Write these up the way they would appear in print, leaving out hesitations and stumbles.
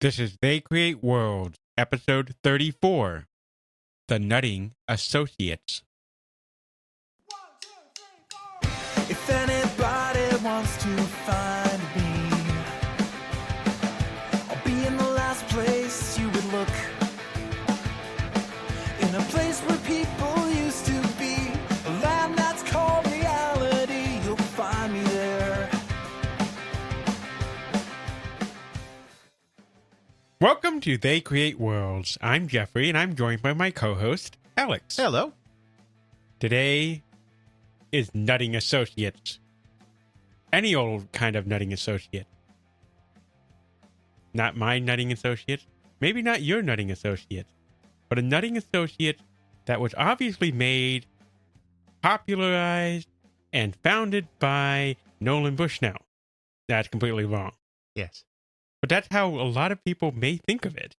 This is They Create Worlds, episode 34, The Nutting Associates. If anybody wants to find me, I'll be in the last place you would look. In a place where people used to be, a land that's called reality. You'll find me there. Welcome to They Create Worlds. I'm Jeffrey, and I'm joined by my co-host, Alex. Hello. Today is Nutting Associates. Any old kind of nutting associate. Not my nutting associate, maybe not your nutting associate, but a nutting associate that was obviously made, popularized, and founded by Nolan Bushnell. That's completely wrong. Yes. But that's how a lot of people may think of it.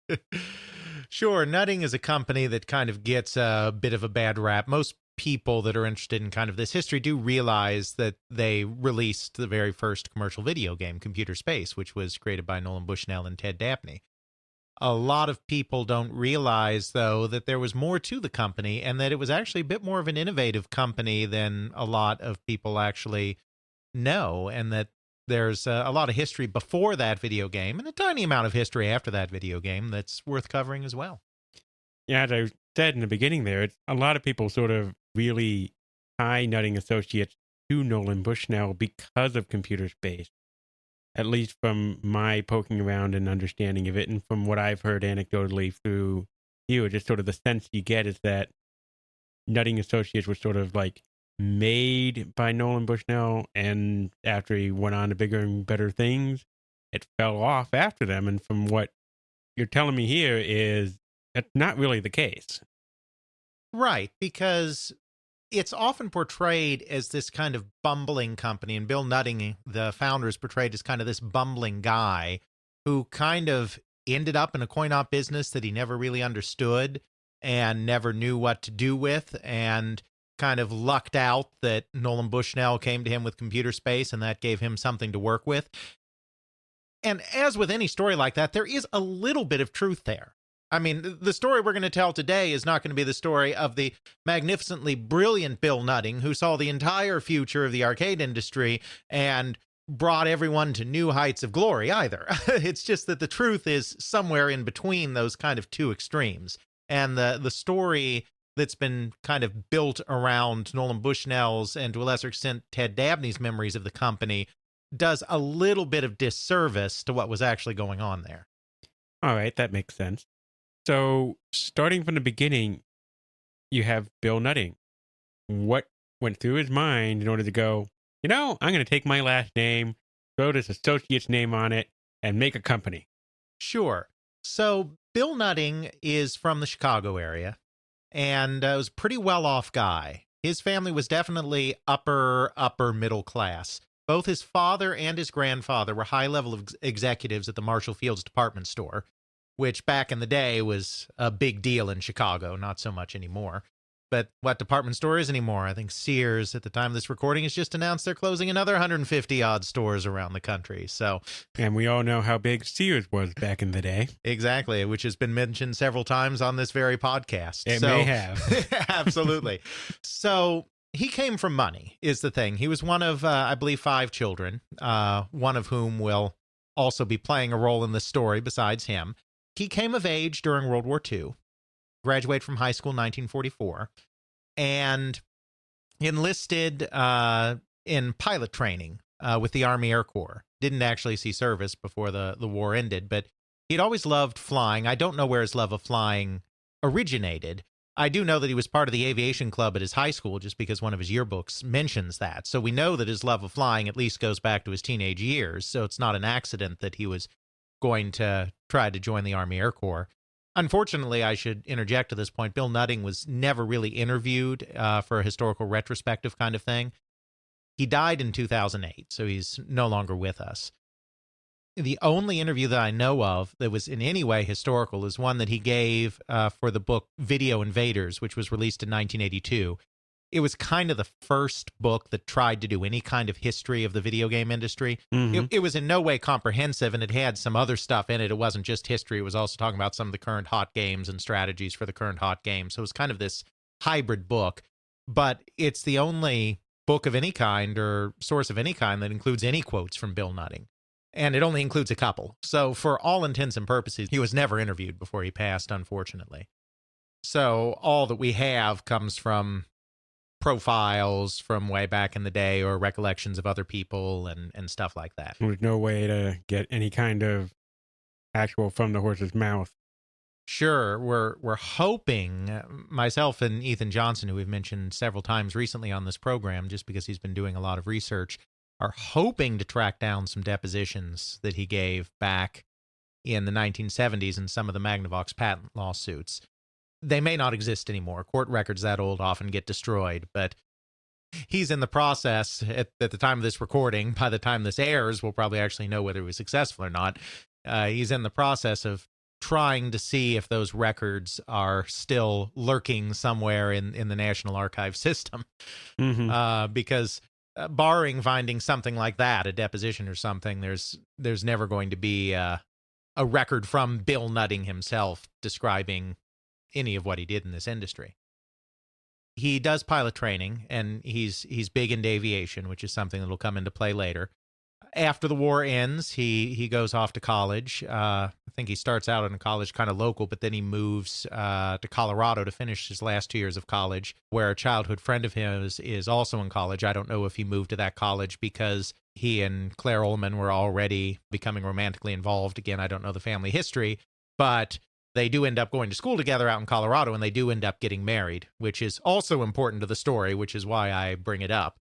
Sure, Nutting is a company that kind of gets a bit of a bad rap. Most people that are interested in kind of this history do realize that they released the very first commercial video game, Computer Space, which was created by Nolan Bushnell and Ted Dabney. A lot of people don't realize, though, that there was more to the company and that it was actually a bit more of an innovative company than a lot of people actually know, and that there's a lot of history before that video game and a tiny amount of history after that video game that's worth covering as well. Yeah, as I said in the beginning there, a lot of people sort of really tie Nutting Associates to Nolan Bushnell because of Computer Space. At least from my poking around and understanding of it, and from what I've heard anecdotally through you, just sort of the sense you get is that Nutting Associates was sort of like made by Nolan Bushnell, and after he went on to bigger and better things, it fell off after them. And from what you're telling me here is that's not really the case. Right, because it's often portrayed as this kind of bumbling company, and Bill Nutting, the founder, is portrayed as kind of this bumbling guy who kind of ended up in a coin-op business that he never really understood and never knew what to do with, and kind of lucked out that Nolan Bushnell came to him with Computer Space, and that gave him something to work with. And as with any story like that, there is a little bit of truth there. I mean, the story we're going to tell today is not going to be the story of the magnificently brilliant Bill Nutting, who saw the entire future of the arcade industry and brought everyone to new heights of glory either. It's just that the truth is somewhere in between those kind of two extremes. And the story that's been kind of built around Nolan Bushnell's and to a lesser extent Ted Dabney's memories of the company does a little bit of disservice to what was actually going on there. All right, that makes sense. So, starting from the beginning, you have Bill Nutting. What went through his mind in order to go, I'm going to take my last name, throw this associate's name on it, and make a company? Sure. So, Bill Nutting is from the Chicago area and was a pretty well-off guy. His family was definitely upper middle class. Both his father and his grandfather were high-level executives at the Marshall Field's department store, which back in the day was a big deal in Chicago, not so much anymore. But what department store is anymore? I think Sears, at the time of this recording, has just announced they're closing another 150-odd stores around the country. So, and we all know how big Sears was back in the day. Exactly, which has been mentioned several times on this very podcast. It may have. Absolutely. So he came from money, is the thing. He was one of, I believe, 5 children, one of whom will also be playing a role in this story besides him. He came of age during World War II, graduated from high school in 1944, and enlisted in pilot training with the Army Air Corps. Didn't actually see service before the war ended, but he'd always loved flying. I don't know where his love of flying originated. I do know that he was part of the aviation club at his high school just because one of his yearbooks mentions that. So we know that his love of flying at least goes back to his teenage years, so it's not an accident that he was going to try to join the Army Air Corps. Unfortunately, I should interject at this point, Bill Nutting was never really interviewed for a historical retrospective kind of thing. He died in 2008, so he's no longer with us. The only interview that I know of that was in any way historical is one that he gave for the book Video Invaders, which was released in 1982. It was kind of the first book that tried to do any kind of history of the video game industry. Mhm. It was in no way comprehensive, and it had some other stuff in it. It wasn't just history. It was also talking about some of the current hot games and strategies for the current hot games. So it was kind of this hybrid book, but it's the only book of any kind or source of any kind that includes any quotes from Bill Nutting. And it only includes a couple. So for all intents and purposes, he was never interviewed before he passed, unfortunately. So all that we have comes from profiles from way back in the day or recollections of other people and stuff like that. There's no way to get any kind of actual from the horse's mouth. Sure, we're hoping, myself and Ethan Johnson, who we've mentioned several times recently on this program, just because he's been doing a lot of research, are hoping to track down some depositions that he gave back in the 1970s in some of the Magnavox patent lawsuits. They may not exist anymore. Court records that old often get destroyed, but he's in the process at the time of this recording. By the time this airs, we'll probably actually know whether he was successful or not. He's in the process of trying to see if those records are still lurking somewhere in the National Archive system. Mhm. Because barring finding something like that, a deposition or something, there's never going to be a record from Bill Nutting himself describing any of what he did in this industry. He does pilot training, and he's big into aviation, which is something that'll come into play later. After the war ends, he goes off to college. I think he starts out in a college kind of local, but then he moves to Colorado to finish his last 2 years of college, where a childhood friend of his is also in college. I don't know if he moved to that college because he and Claire Ullman were already becoming romantically involved. Again, I don't know the family history, but they do end up going to school together out in Colorado, and they do end up getting married, which is also important to the story, which is why I bring it up.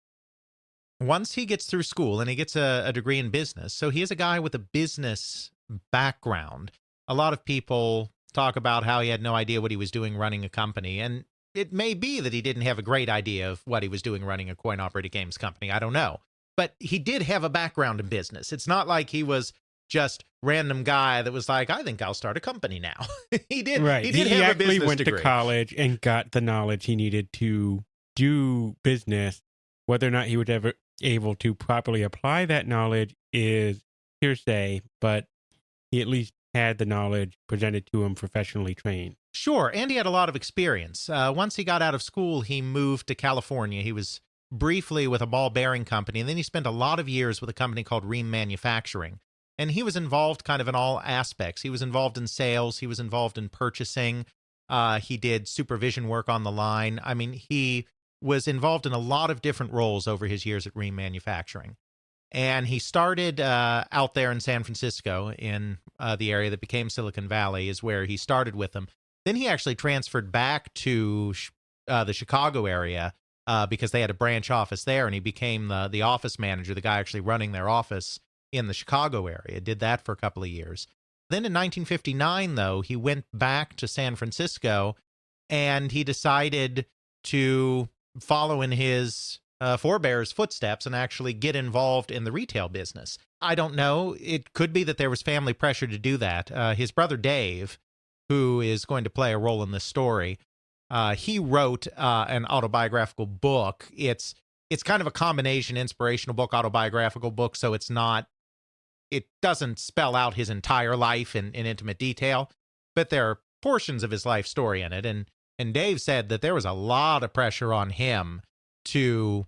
Once he gets through school, and he gets a degree in business, so he is a guy with a business background. A lot of people talk about how he had no idea what he was doing running a company, and it may be that he didn't have a great idea of what he was doing running a coin-operated games company. I don't know. But he did have a background in business. It's not like he was just random guy that was like, I think I'll start a company now. He did. Right. He did He have a actually business went degree. to college and got the knowledge he needed to do business. Whether or not he was ever able to properly apply that knowledge is hearsay, but he at least had the knowledge presented to him professionally trained. Sure, and he had a lot of experience. Once he got out of school, he moved to California. He was briefly with a ball bearing company, and then he spent a lot of years with a company called Ream Manufacturing. And he was involved kind of in all aspects. He was involved in sales. He was involved in purchasing. He did supervision work on the line. I mean, he was involved in a lot of different roles over his years at Ream Manufacturing. And he started out there in San Francisco, in the area that became Silicon Valley, is where he started with them. Then he actually transferred back to the Chicago area because they had a branch office there, and he became the office manager, the guy actually running their office in the Chicago area. Did that for a couple of years. Then in 1959, though, he went back to San Francisco, and he decided to follow in his forebears' footsteps and actually get involved in the retail business. I don't know. It could be that there was family pressure to do that. His brother Dave, who is going to play a role in this story, he wrote an autobiographical book. It's kind of a combination inspirational book, autobiographical book, so it doesn't spell out his entire life in intimate detail, but there are portions of his life story in it. And Dave said that there was a lot of pressure on him to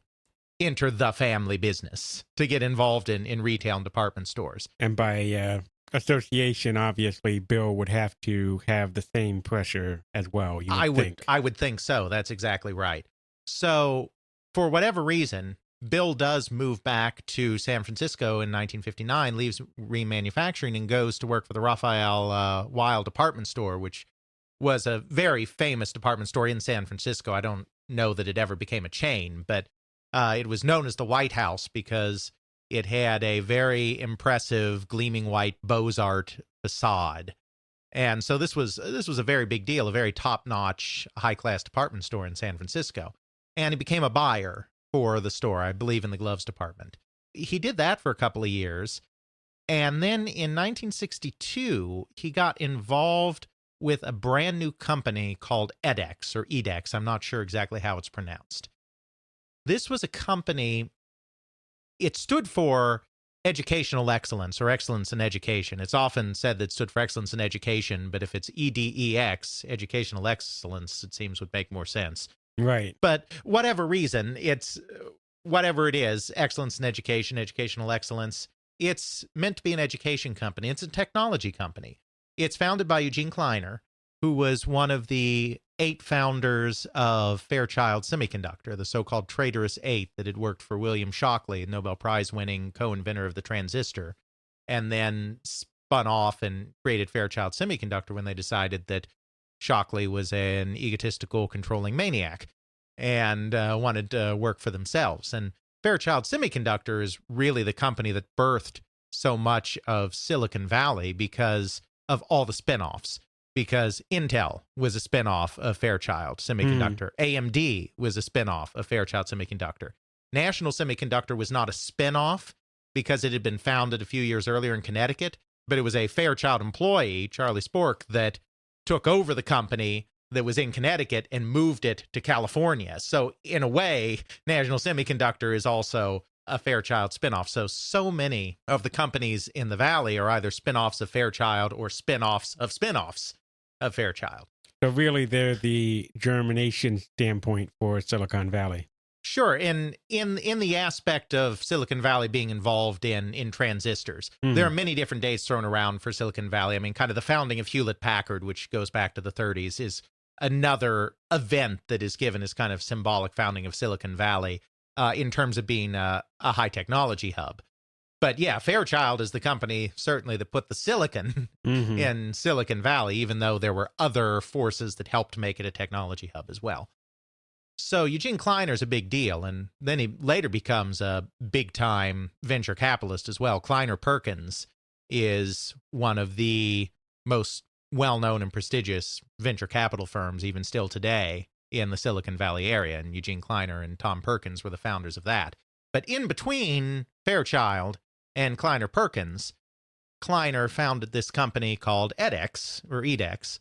enter the family business, to get involved in retail and department stores. And by association, obviously, Bill would have to have the same pressure as well. I would think so. That's exactly right. So for whatever reason, Bill does move back to San Francisco in 1959, leaves Ream Manufacturing, and goes to work for the Raphael Weil department store, which was a very famous department store in San Francisco. I don't know that it ever became a chain, but it was known as the White House because it had a very impressive gleaming white Beaux-Art facade. And so this was a very big deal, a very top-notch, high-class department store in San Francisco. And he became a buyer for the store, I believe in the gloves department. He did that for a couple of years. And then in 1962, he got involved with a brand new company called edX or edex. I'm not sure exactly how it's pronounced. This was a company, it stood for educational excellence or excellence in education. It's often said that it stood for excellence in education, but if it's EDEX, educational excellence, it seems would make more sense. Right. But whatever reason, it's whatever it is, excellence in education, educational excellence, it's meant to be an education company. It's a technology company. It's founded by Eugene Kleiner, who was one of the 8 founders of Fairchild Semiconductor, the so-called traitorous 8 that had worked for William Shockley, Nobel Prize-winning co-inventor of the transistor, and then spun off and created Fairchild Semiconductor when they decided that Shockley was an egotistical, controlling maniac and wanted to work for themselves. And Fairchild Semiconductor is really the company that birthed so much of Silicon Valley because of all the spinoffs. Because Intel was a spinoff of Fairchild Semiconductor. AMD was a spinoff of Fairchild Semiconductor. National Semiconductor was not a spinoff because it had been founded a few years earlier in Connecticut, but it was a Fairchild employee, Charlie Spork, that took over the company that was in Connecticut and moved it to California. So in a way, National Semiconductor is also a Fairchild spinoff. So many of the companies in the Valley are either spinoffs of Fairchild or spinoffs of Fairchild. So really, they're the germination standpoint for Silicon Valley. Sure, in the aspect of Silicon Valley being involved in transistors, there are many different dates thrown around for Silicon Valley. I mean, kind of the founding of Hewlett-Packard, which goes back to the 30s, is another event that is given as kind of symbolic founding of Silicon Valley in terms of being a high technology hub. But yeah, Fairchild is the company certainly that put the silicon in Silicon Valley, even though there were other forces that helped make it a technology hub as well. So Eugene Kleiner's a big deal, and then he later becomes a big-time venture capitalist as well. Kleiner Perkins is one of the most well-known and prestigious venture capital firms, even still today, in the Silicon Valley area, and Eugene Kleiner and Tom Perkins were the founders of that. But in between Fairchild and Kleiner Perkins, Kleiner founded this company called edX,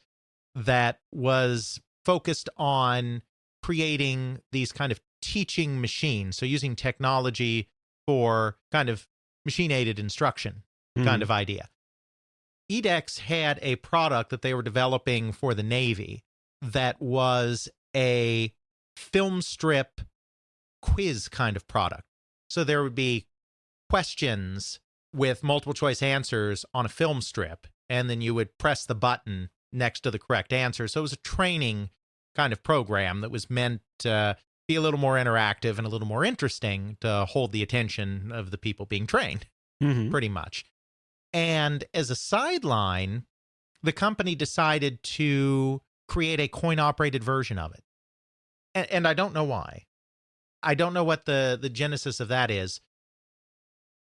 that was focused on creating these kind of teaching machines, so using technology for kind of machine-aided instruction kind of idea. edX had a product that they were developing for the Navy that was a film strip quiz kind of product. So there would be questions with multiple choice answers on a film strip, and then you would press the button next to the correct answer. So it was a training kind of program that was meant to be a little more interactive and a little more interesting to hold the attention of the people being trained, pretty much. And as a sideline, the company decided to create a coin-operated version of it. And I don't know why. I don't know what the genesis of that is.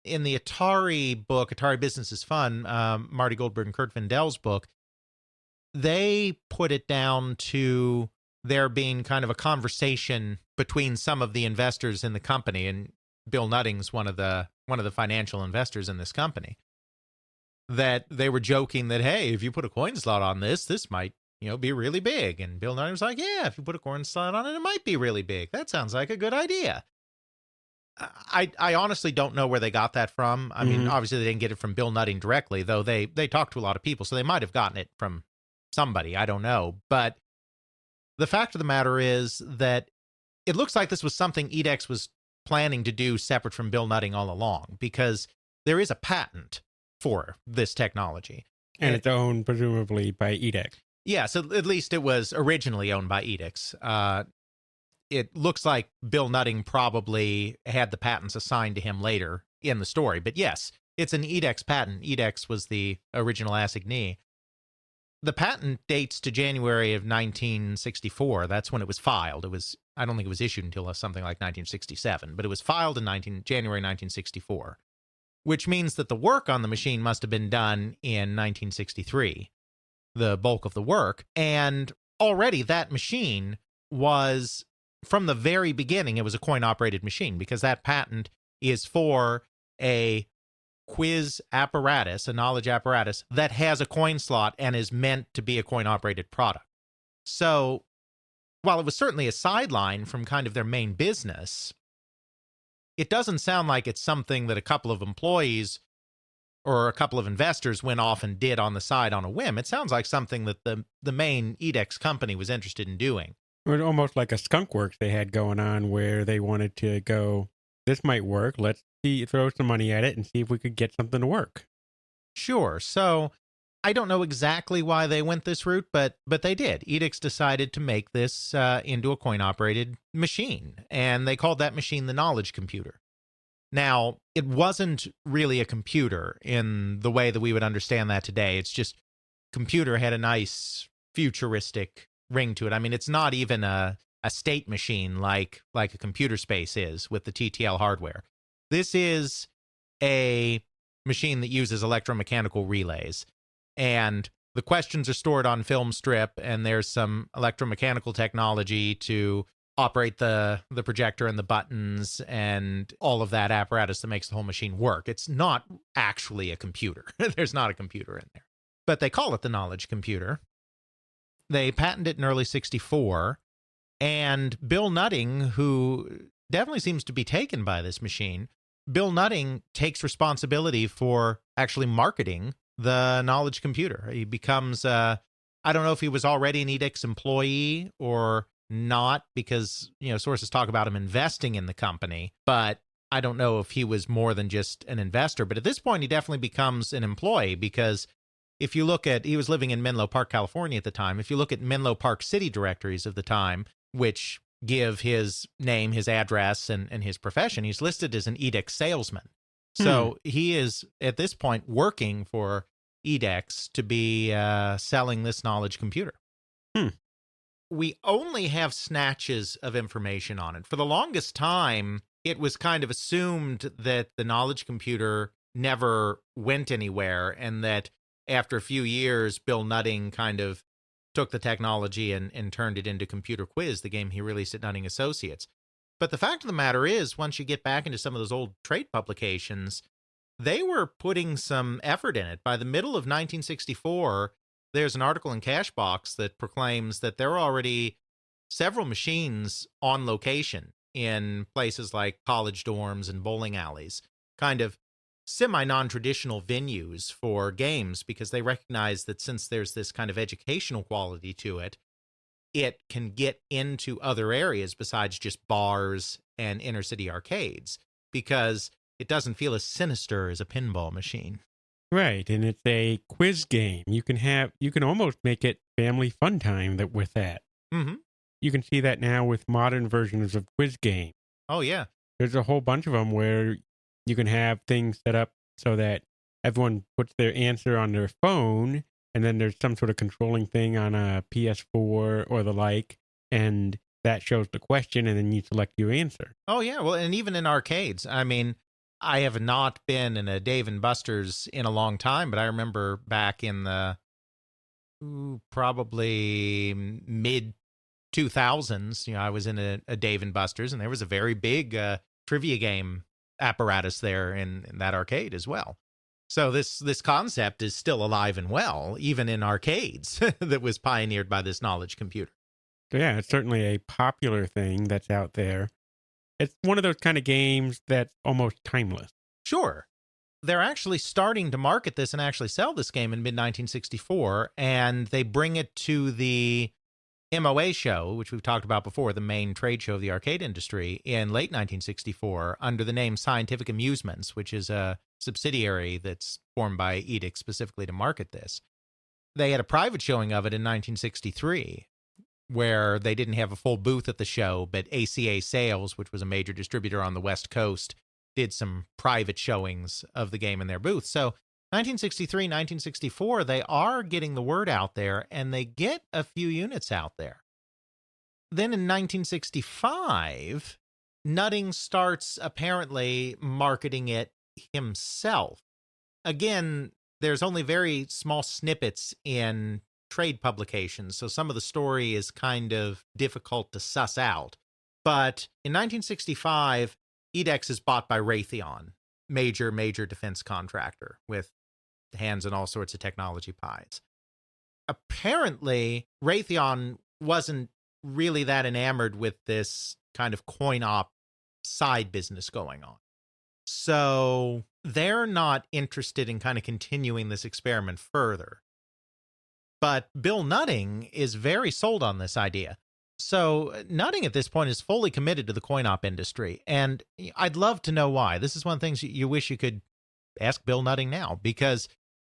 In the Atari book, Atari Business is Fun, Marty Goldberg and Kurt Vendel's book, they put it down to there being kind of a conversation between some of the investors in the company, and Bill Nutting's one of the financial investors in this company, that they were joking that, hey, if you put a coin slot on this might, be really big. And Bill Nutting was like, yeah, if you put a coin slot on it, it might be really big. That sounds like a good idea. I honestly don't know where they got that from. I mean, obviously they didn't get it from Bill Nutting directly, though they talked to a lot of people, so they might have gotten it from somebody. I don't know. But the fact of the matter is that it looks like this was something edX was planning to do separate from Bill Nutting all along, because there is a patent for this technology. And it's owned presumably by edX. Yeah, so at least it was originally owned by edX. It looks like Bill Nutting probably had the patents assigned to him later in the story. But yes, it's an edX patent. edX was the original assignee. The patent dates to January of 1964. That's when it was filed. I don't think it was issued until something like 1967, but it was filed in January 1964, which means that the work on the machine must have been done in 1963, the bulk of the work. And already that machine was, from the very beginning, it was a coin-operated machine, because that patent is for a quiz apparatus, a knowledge apparatus that has a coin slot and is meant to be a coin-operated product. So while it was certainly a sideline from kind of their main business, it doesn't sound like it's something that a couple of employees or a couple of investors went off and did on the side on a whim. It sounds like something that the main Edix company was interested in doing. It was almost like a skunk works they had going on where they wanted to go, this might work. Let's throw some money at it and see if we could get something to work. Sure. So I don't know exactly why they went this route, but they did. Edix decided to make this into a coin-operated machine, and they called that machine the knowledge computer. Now, it wasn't really a computer in the way that we would understand that today. It's just computer had a nice futuristic ring to it. I mean, it's not even a state machine like a computer space is with the TTL hardware. This is a machine that uses electromechanical relays, and the questions are stored on film strip, and there's some electromechanical technology to operate the projector and the buttons and all of that apparatus that makes the whole machine work. It's not actually a computer. There's not a computer in there. But they call it the knowledge computer. They patented it in early 1964, and Bill Nutting, who definitely seems to be taken by this machine, Bill Nutting takes responsibility for actually marketing the knowledge computer. He becomes, I don't know if he was already an Edix employee or not, because, sources talk about him investing in the company, but I don't know if he was more than just an investor. But at this point, he definitely becomes an employee, because if you look at, he was living in Menlo Park, California at the time. If you look at Menlo Park city directories of the time, which give his name, his address, and his profession, he's listed as an Edix salesman. So he is, at this point, working for Edix to be selling this knowledge computer. We only have snatches of information on it. For the longest time, it was kind of assumed that the knowledge computer never went anywhere, and that after a few years, Bill Nutting kind of took the technology and turned it into Computer Quiz, the game he released at Nutting Associates. But the fact of the matter is, once you get back into some of those old trade publications, they were putting some effort in it. By the middle of 1964, there's an article in Cashbox that proclaims that there are already several machines on location in places like college dorms and bowling alleys, kind of semi-non-traditional venues for games, because they recognize that since there's this kind of educational quality to it, it can get into other areas besides just bars and inner-city arcades, because it doesn't feel as sinister as a pinball machine. Right, and it's a quiz game. You can almost make it family fun time with that. Mm-hmm. You can see that now with modern versions of quiz games. Oh, yeah. There's a whole bunch of them where you can have things set up so that everyone puts their answer on their phone, and then there's some sort of controlling thing on a PS4 or the like, and that shows the question, and then you select your answer. Oh, yeah. Well, and even in arcades, I mean, I have not been in a Dave & Buster's in a long time, but I remember back in the probably mid-2000s, I was in a Dave & Buster's, and there was a very big trivia game apparatus there in that arcade as well. So this concept is still alive and well, even in arcades, that was pioneered by this knowledge computer. So yeah, it's certainly a popular thing that's out there. It's one of those kind of games that's almost timeless. Sure. They're actually starting to market this and actually sell this game in mid-1964, and they bring it to the MOA show, which we've talked about before, the main trade show of the arcade industry, in late 1964 under the name Scientific Amusements, which is a subsidiary that's formed by Edix specifically to market this. They had a private showing of it in 1963, where they didn't have a full booth at the show, but ACA Sales, which was a major distributor on the West Coast, did some private showings of the game in their booth. So 1963, 1964, they are getting the word out there, and they get a few units out there. Then in 1965, Nutting starts apparently marketing it himself. Again, there's only very small snippets in trade publications, so some of the story is kind of difficult to suss out. But in 1965, Edix is bought by Raytheon, major defense contractor with hands in all sorts of technology pies. Apparently, Raytheon wasn't really that enamored with this kind of coin-op side business going on. So they're not interested in kind of continuing this experiment further. But Bill Nutting is very sold on this idea. So Nutting at this point is fully committed to the coin-op industry. And I'd love to know why. This is one of the things you wish you could ask Bill Nutting now, because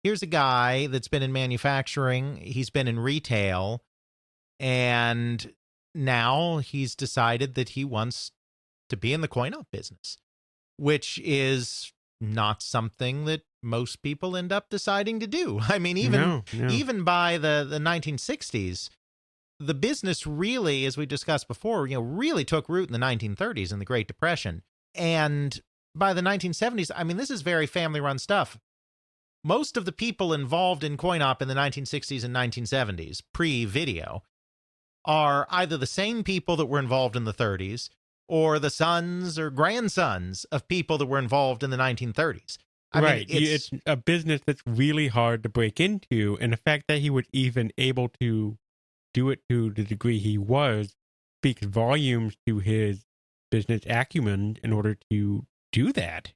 here's a guy that's been in manufacturing, he's been in retail, and now he's decided that he wants to be in the coin-op business, which is not something that most people end up deciding to do. I mean, even by the 1960s, the business really, as we discussed before, really took root in the 1930s in the Great Depression. And by the 1970s, I mean, this is very family-run stuff. Most of the people involved in coin-op in the 1960s and 1970s, pre-video, are either the same people that were involved in the 30s or the sons or grandsons of people that were involved in the 1930s. I mean, it's a business that's really hard to break into, and the fact that he was even able to do it to the degree he was speaks volumes to his business acumen in order to do that.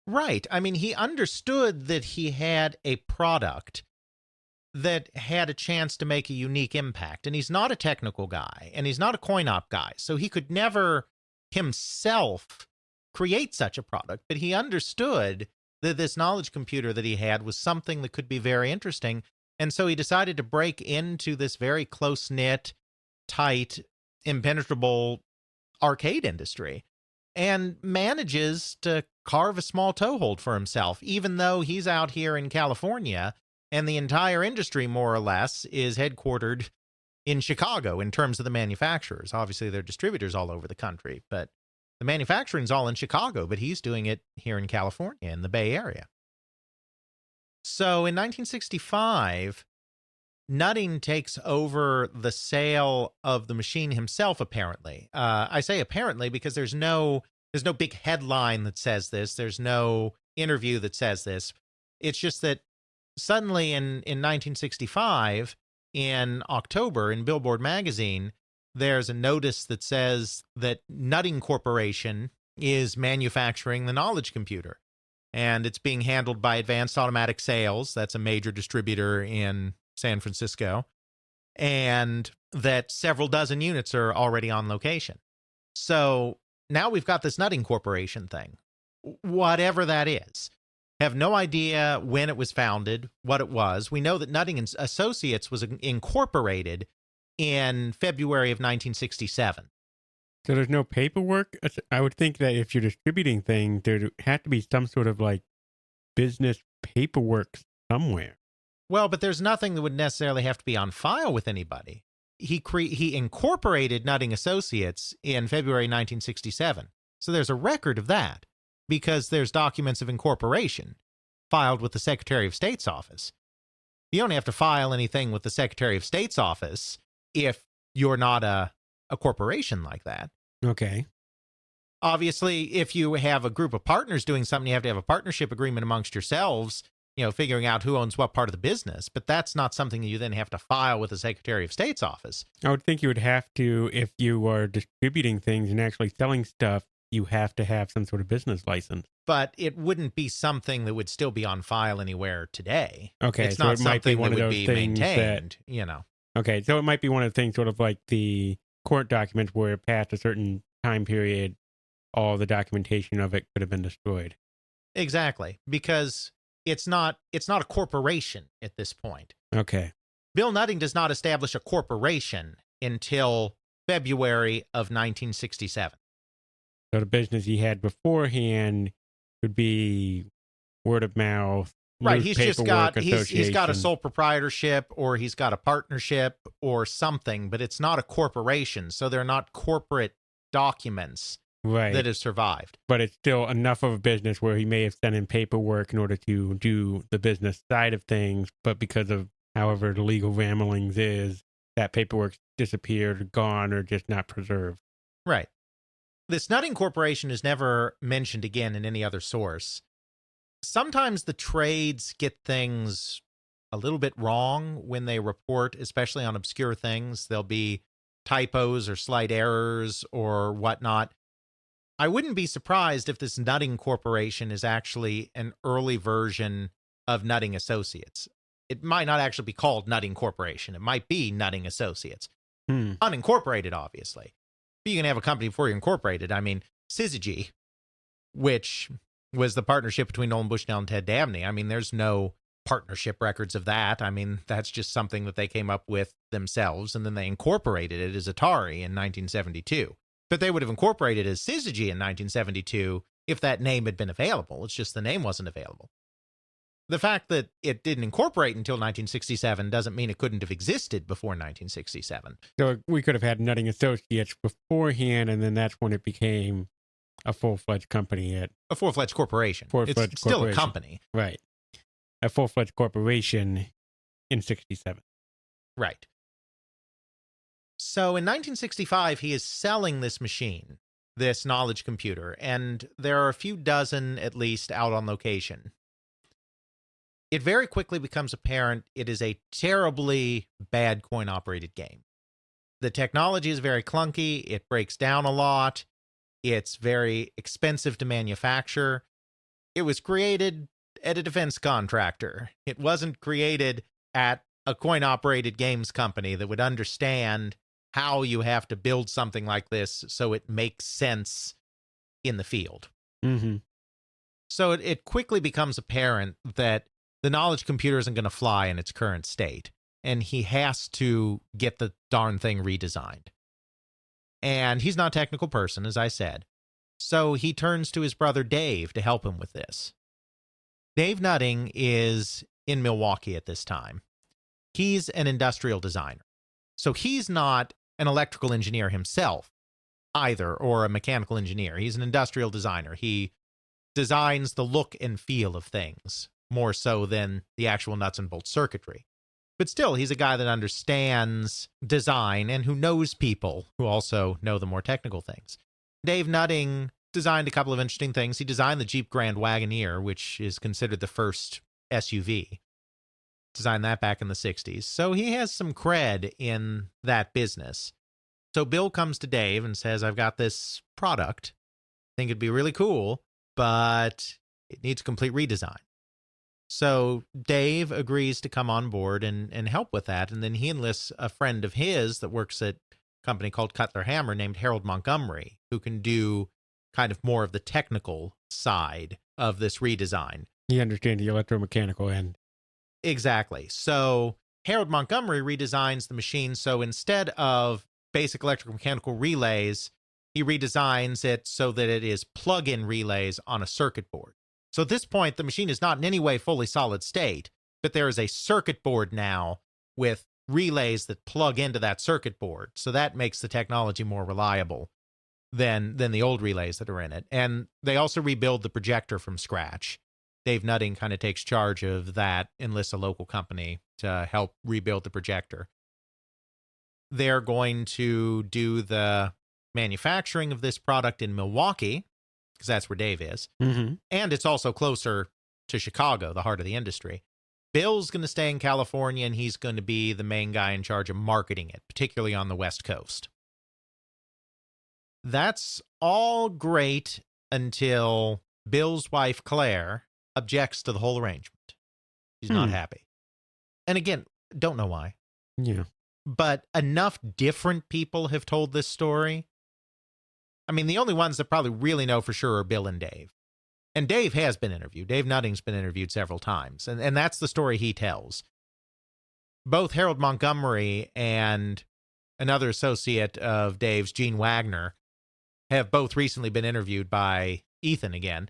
Right. I mean, he understood that he had a product that had a chance to make a unique impact, and he's not a technical guy, and he's not a coin-op guy, so he could never himself create such a product, but he understood that this knowledge computer that he had was something that could be very interesting, and so he decided to break into this very close-knit, tight, impenetrable arcade industry, and manages to carve a small toehold for himself, even though he's out here in California, and the entire industry, more or less, is headquartered in Chicago in terms of the manufacturers. Obviously, there are distributors all over the country, but the manufacturing's all in Chicago, but he's doing it here in California, in the Bay Area. So in 1965, Nutting takes over the sale of the machine himself, apparently. I say apparently because there's no big headline that says this. There's no interview that says this. It's just that suddenly in 1965, in October, in Billboard magazine, there's a notice that says that Nutting Corporation is manufacturing the knowledge computer, and it's being handled by Advanced Automatic Sales. That's a major distributor in San Francisco, and that several dozen units are already on location. So now we've got this Nutting Corporation thing, whatever that is. Have no idea when it was founded, what it was. We know that Nutting and Associates was incorporated in February of 1967. So there's no paperwork? I would think that if you're distributing things, there had to be some sort of like business paperwork somewhere. Well, but there's nothing that would necessarily have to be on file with anybody. He incorporated Nutting Associates in February 1967. So there's a record of that, because there's documents of incorporation filed with the Secretary of State's office. You don't have to file anything with the Secretary of State's office if you're not a corporation like that. Okay. Obviously, if you have a group of partners doing something, you have to have a partnership agreement amongst yourselves, figuring out who owns what part of the business. But that's not something that you then have to file with the Secretary of State's office. I would think you would have to, if you are distributing things and actually selling stuff, you have to have some sort of business license. But it wouldn't be something that would still be on file anywhere today. Okay, it's so not it might be something one that of would those be things maintained, Okay, so it might be one of the things sort of like the court documents where past a certain time period, all the documentation of it could have been destroyed. Exactly, because it's not a corporation at this point. Okay. Bill Nutting does not establish a corporation until February of 1967. So the business he had beforehand would be word of mouth. Right, he's got a sole proprietorship, or he's got a partnership or something, but it's not a corporation, so they're not corporate documents that have survived. But it's still enough of a business where he may have sent in paperwork in order to do the business side of things, but because of however the legal ramblings is, that paperwork disappeared, or gone, or just not preserved. Right. This Nutting Corporation is never mentioned again in any other source. Sometimes the trades get things a little bit wrong when they report, especially on obscure things. There'll be typos or slight errors or whatnot. I wouldn't be surprised if this Nutting Corporation is actually an early version of Nutting Associates. It might not actually be called Nutting Corporation. It might be Nutting Associates. Unincorporated, obviously. But you can have a company before you incorporate it. I mean, Syzygy, which was the partnership between Nolan Bushnell and Ted Dabney. I mean, there's no partnership records of that. I mean, that's just something that they came up with themselves, and then they incorporated it as Atari in 1972. But they would have incorporated it as Syzygy in 1972 if that name had been available. It's just the name wasn't available. The fact that it didn't incorporate until 1967 doesn't mean it couldn't have existed before 1967. So we could have had Nutting Associates beforehand, and then that's when it became a full-fledged company. A full-fledged corporation. It's still a company. Right. A full-fledged corporation in 67. Right. So in 1965, he is selling this machine, this knowledge computer, and there are a few dozen at least out on location. It very quickly becomes apparent it is a terribly bad coin-operated game. The technology is very clunky. It breaks down a lot. It's very expensive to manufacture. It was created at a defense contractor. It wasn't created at a coin-operated games company that would understand how you have to build something like this so it makes sense in the field. Mm-hmm. So it quickly becomes apparent that the knowledge computer isn't going to fly in its current state, and he has to get the darn thing redesigned. And he's not a technical person, as I said, so he turns to his brother Dave to help him with this. Dave Nutting is in Milwaukee at this time. He's an industrial designer, so he's not an electrical engineer himself either, or a mechanical engineer. He's an industrial designer. He designs the look and feel of things, more so than the actual nuts and bolts circuitry. But still, he's a guy that understands design and who knows people who also know the more technical things. Dave Nutting designed a couple of interesting things. He designed the Jeep Grand Wagoneer, which is considered the first SUV. Designed that back in the 60s. So he has some cred in that business. So Bill comes to Dave and says, I've got this product. I think it'd be really cool, but it needs a complete redesign. So Dave agrees to come on board and help with that. And then he enlists a friend of his that works at a company called Cutler Hammer named Harold Montgomery, who can do kind of more of the technical side of this redesign. He understands the electromechanical end. Exactly. So Harold Montgomery redesigns the machine. So instead of basic electromechanical relays, he redesigns it so that it is plug-in relays on a circuit board. So at this point, the machine is not in any way fully solid state, but there is a circuit board now with relays that plug into that circuit board. So that makes the technology more reliable than the old relays that are in it. And they also rebuild the projector from scratch. Dave Nutting kind of takes charge of that, enlists a local company to help rebuild the projector. They're going to do the manufacturing of this product in Milwaukee, because that's where Dave is. Mm-hmm. And it's also closer to Chicago, the heart of the industry. Bill's going to stay in California, and he's going to be the main guy in charge of marketing it, particularly on the West Coast. That's all great until Bill's wife, Claire, objects to the whole arrangement. She's not happy. And again, don't know why. Yeah. But enough different people have told this story. I mean, the only ones that probably really know for sure are Bill and Dave. And Dave has been interviewed. Dave Nutting's been interviewed several times. And that's the story he tells. Both Harold Montgomery and another associate of Dave's, Gene Wagner, have both recently been interviewed by Ethan again.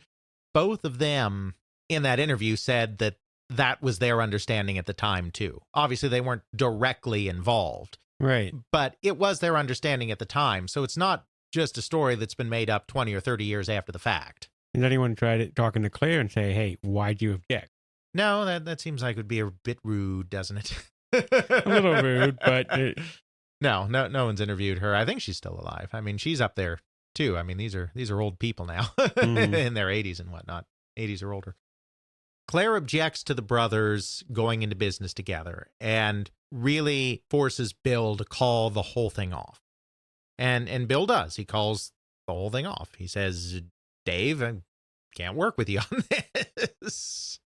Both of them in that interview said that that was their understanding at the time, too. Obviously, they weren't directly involved. Right. But it was their understanding at the time. So it's not just a story that's been made up 20 or 30 years after the fact. Has anyone tried talking to Claire and say, hey, why'd you object? No, that seems like it would be a bit rude, doesn't it? A little rude, but... No one's interviewed her. I think she's still alive. I mean, she's up there, too. I mean, these are old people now in their 80s and whatnot. 80s or older. Claire objects to the brothers going into business together and really forces Bill to call the whole thing off. And Bill does. He calls the whole thing off. He says, Dave, I can't work with you on this.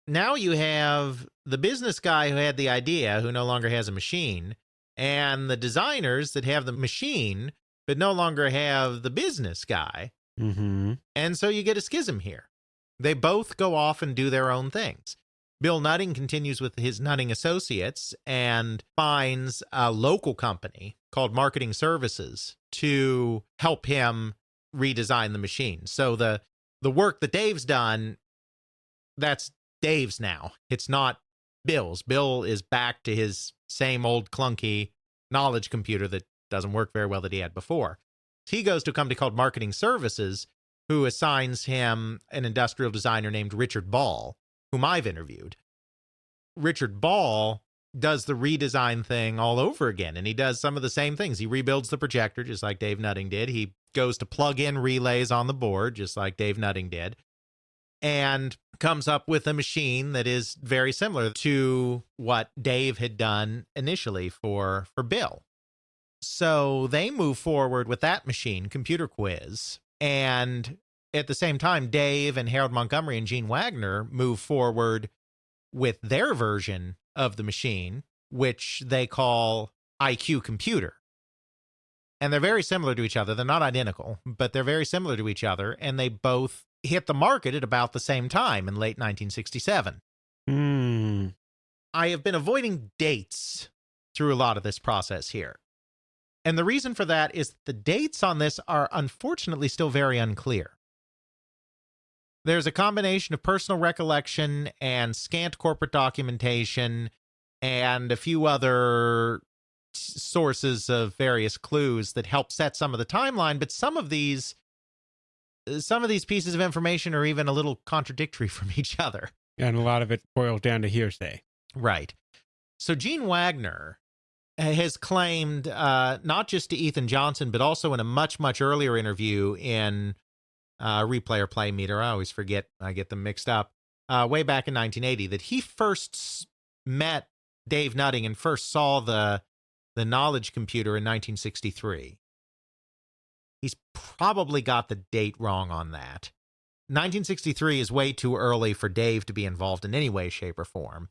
Now you have the business guy who had the idea, who no longer has a machine, and the designers that have the machine, but no longer have the business guy. Mm-hmm. And so you get a schism here. They both go off and do their own things. Bill Nutting continues with his Nutting Associates and finds a local company called Marketing Services to help him redesign the machine. So the work that Dave's done, that's Dave's now. It's not Bill's. Bill is back to his same old clunky knowledge computer that doesn't work very well that he had before. He goes to a company called Marketing Services, who assigns him an industrial designer named Richard Ball, whom I've interviewed. Richard Ball does the redesign thing all over again, and he does some of the same things. He rebuilds the projector, just like Dave Nutting did. He goes to plug in relays on the board, just like Dave Nutting did, and comes up with a machine that is very similar to what Dave had done initially for Bill. So they move forward with that machine, Computer Quiz, and at the same time, Dave and Harold Montgomery and Gene Wagner move forward with their version of the machine, which they call IQ Computer. And they're very similar to each other. They're not identical, but they're very similar to each other, and they both hit the market at about the same time in late 1967. I have been avoiding dates through a lot of this process here. And the reason for that is the dates on this are unfortunately still very unclear. There's a combination of personal recollection and scant corporate documentation and a few other sources of various clues that help set some of the timeline, but some of these pieces of information are even a little contradictory from each other. And a lot of it boils down to hearsay. Right. So Gene Wagner has claimed, not just to Ethan Johnson, but also in a much, much earlier interview in Replay or Play Meter, I always forget, I get them mixed up, way back in 1980, that he first met Dave Nutting and first saw the knowledge computer in 1963. He's probably got the date wrong on that. 1963 is way too early for Dave to be involved in any way, shape, or form.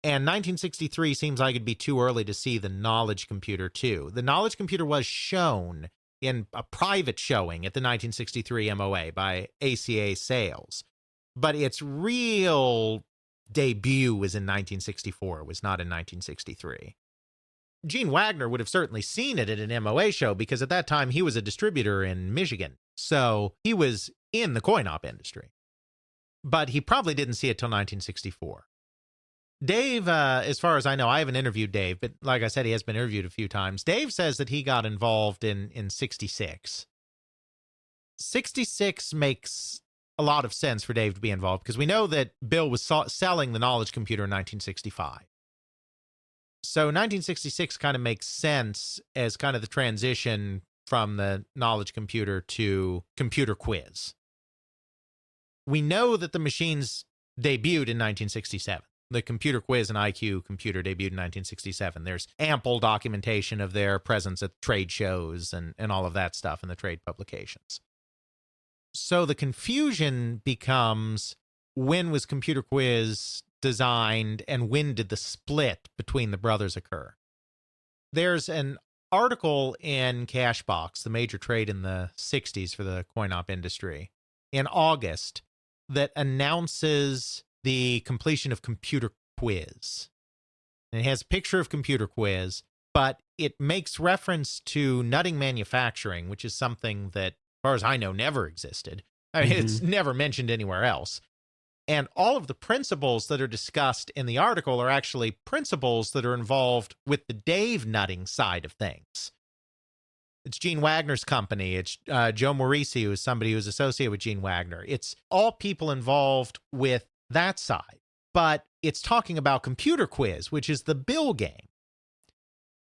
And 1963 seems like it'd be too early to see the knowledge computer, too. The knowledge computer was shown in a private showing at the 1963 MOA by ACA Sales. But its real debut was in 1964. It was not in 1963. Gene Wagner would have certainly seen it at an MOA show because at that time he was a distributor in Michigan. So he was in the coin-op industry. But he probably didn't see it till 1964. Dave, as far as I know, I haven't interviewed Dave, but like I said, he has been interviewed a few times. Dave says that he got involved in 66. 66 makes a lot of sense for Dave to be involved because we know that Bill was selling the knowledge computer in 1965. So 1966 kind of makes sense as kind of the transition from the knowledge computer to Computer Quiz. We know that the machines debuted in 1967. The Computer Quiz and IQ Computer debuted in 1967. There's ample documentation of their presence at trade shows and all of that stuff in the trade publications. So the confusion becomes, when was Computer Quiz designed and when did the split between the brothers occur? There's an article in Cashbox, the major trade in the 60s for the coin-op industry, in August that announces the completion of Computer Quiz. And it has a picture of Computer Quiz, but it makes reference to Nutting Manufacturing, which is something that, as far as I know, never existed. I mean, it's never mentioned anywhere else. And all of the principles that are discussed in the article are actually principles that are involved with the Dave Nutting side of things. It's Gene Wagner's company. It's Joe Morisi, who is somebody who's associated with Gene Wagner. It's all people involved with that side. But it's talking about Computer Quiz, which is the Bill game.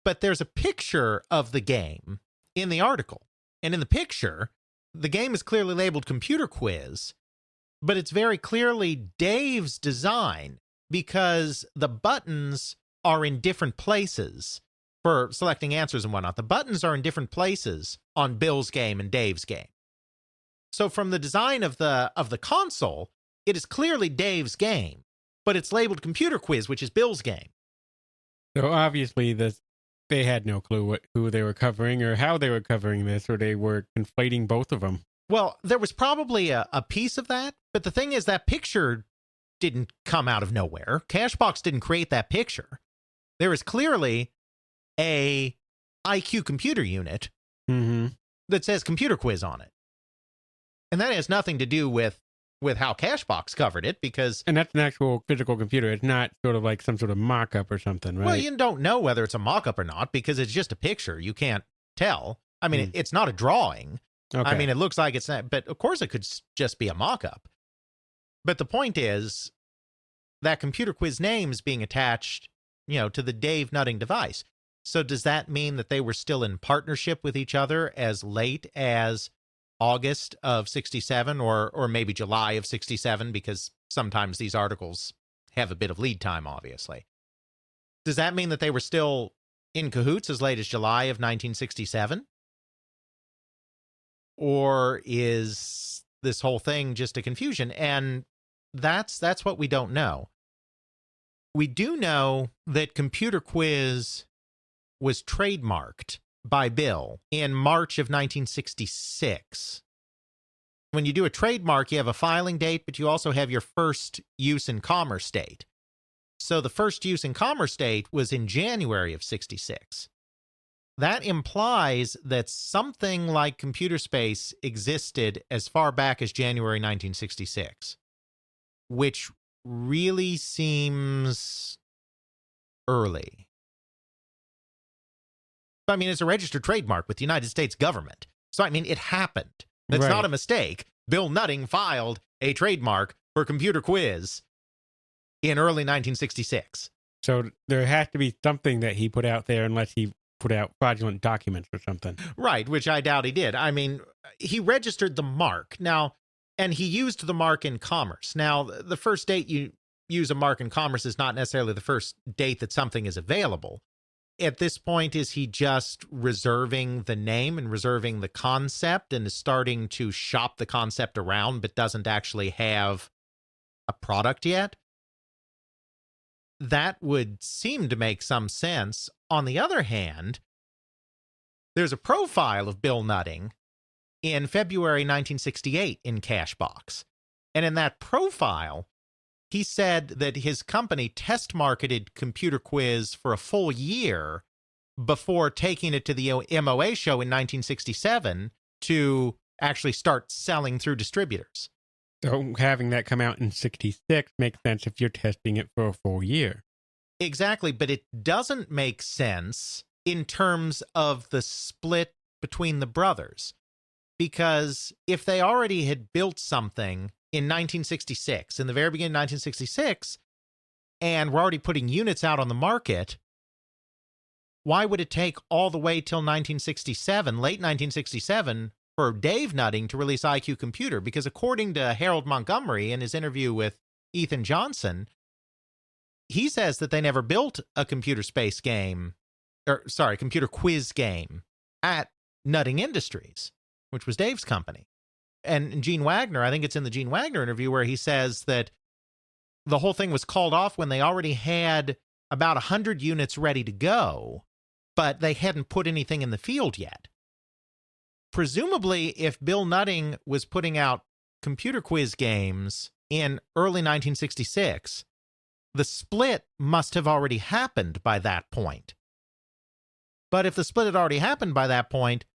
But there's a picture of the game in the article. And in the picture, the game is clearly labeled Computer Quiz, but it's very clearly Dave's design because the buttons are in different places for selecting answers and whatnot. The buttons are in different places on Bill's game and Dave's game. So from the design of the console, it is clearly Dave's game, but it's labeled Computer Quiz, which is Bill's game. So obviously they had no clue who they were covering or how they were covering this, or they were conflating both of them. Well, there was probably a piece of that, but the thing is that picture didn't come out of nowhere. Cashbox didn't create that picture. There is clearly a IQ computer unit that says Computer Quiz on it. And that has nothing to do with how Cashbox covered it, because... And that's an actual physical computer. It's not sort of like some sort of mock-up or something, right? Well, you don't know whether it's a mock-up or not, because it's just a picture. You can't tell. I mean, it's not a drawing. Okay. I mean, it looks like it's not, but of course it could just be a mock-up. But the point is that Computer Quiz name is being attached, to the Dave Nutting device. So does that mean that they were still in partnership with each other as late as August of 67 or maybe July of 67? Because sometimes these articles have a bit of lead time, obviously. Does that mean that they were still in cahoots as late as July of 1967? Or is this whole thing just a confusion? And that's what we don't know. We do know that Computer Quiz was trademarked by Bill in March of 1966. When you do a trademark, you have a filing date, but you also have your first use in commerce date. So the first use in commerce date was in January of 66. That implies that something like computer space existed as far back as January 1966, which really seems early. I mean, it's a registered trademark with the United States government. So, I mean, it happened. That's not a mistake. Bill Nutting filed a trademark for Computer Quiz in early 1966. So there has to be something that he put out there, unless he put out fraudulent documents or something. Right, which I doubt he did. I mean, he registered the mark. Now, and he used the mark in commerce. Now, the first date you use a mark in commerce is not necessarily the first date that something is available. At this point, is he just reserving the name and reserving the concept and is starting to shop the concept around but doesn't actually have a product yet? That would seem to make some sense. On the other hand, there's a profile of Bill Nutting in February 1968 in Cashbox. And in that profile, he said that his company test marketed Computer Quiz for a full year before taking it to the MOA show in 1967 to actually start selling through distributors. So having that come out in 66 makes sense if you're testing it for a full year. Exactly, but it doesn't make sense in terms of the split between the brothers. Because if they already had built something in 1966, in the very beginning of 1966, and we're already putting units out on the market, why would it take all the way till 1967, late 1967, for Dave Nutting to release IQ Computer? Because according to Harold Montgomery in his interview with Ethan Johnson, he says that they never built a computer quiz game at Nutting Industries, which was Dave's company. And Gene Wagner, I think it's in the Gene Wagner interview where he says that the whole thing was called off when they already had about 100 units ready to go, but they hadn't put anything in the field yet. Presumably, if Bill Nutting was putting out computer quiz games in early 1966, the split must have already happened by that point. But if the split had already happened by that point,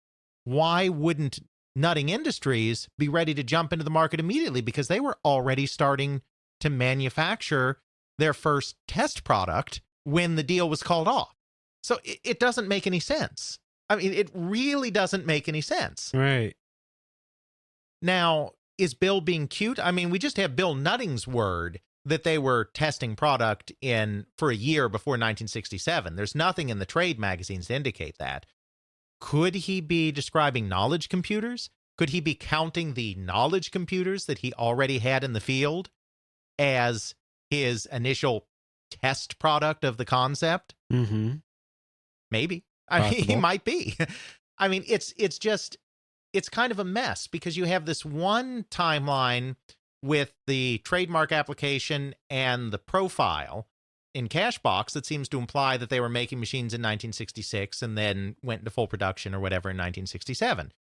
why wouldn't Nutting Industries be ready to jump into the market immediately? Because they were already starting to manufacture their first test product when the deal was called off. So it doesn't make any sense. I mean, it really doesn't make any sense. Right. Now, is Bill being cute? I mean, we just have Bill Nutting's word that they were testing product for a year before 1967. There's nothing in the trade magazines to indicate that. Could he be describing knowledge computers? Could he be counting the knowledge computers that he already had in the field as his initial test product of the concept? Mm-hmm. Maybe. I mean, he Possible. might be. I mean, it's kind of a mess because you have this one timeline with the trademark application and the profile in Cashbox that seems to imply that they were making machines in 1966 and then went into full production or whatever in 1967.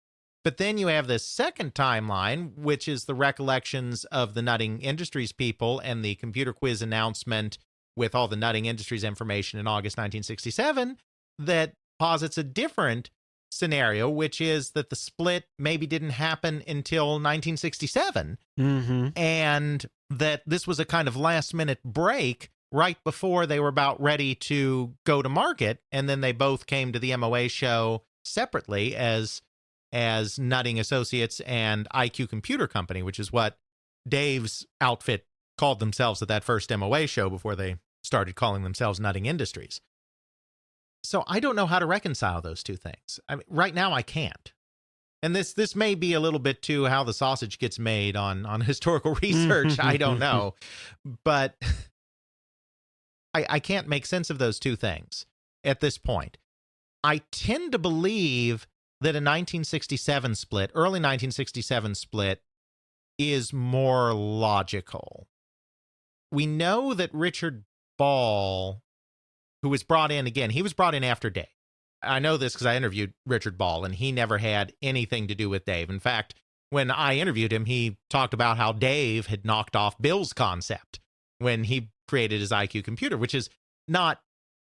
But then you have this second timeline, which is the recollections of the Nutting Industries people and the computer quiz announcement with all the Nutting Industries information in August 1967 that posits a different scenario, which is that the split maybe didn't happen until 1967, and that this was a kind of last-minute break right before they were about ready to go to market, and then they both came to the MOA show separately as Nutting Associates and IQ Computer Company, which is what Dave's outfit called themselves at that first MOA show before they started calling themselves Nutting Industries. So I don't know how to reconcile those two things. I mean, right now I can't. And this may be a little bit to how the sausage gets made on historical research. I don't know. But I can't make sense of those two things at this point. I tend to believe that a 1967 split, early 1967 split, is more logical. We know that Richard Ball, who was brought in again, he was brought in after Dave. I know this because I interviewed Richard Ball, and he never had anything to do with Dave. In fact, when I interviewed him, he talked about how Dave had knocked off Bill's concept when he created his IQ computer, which is not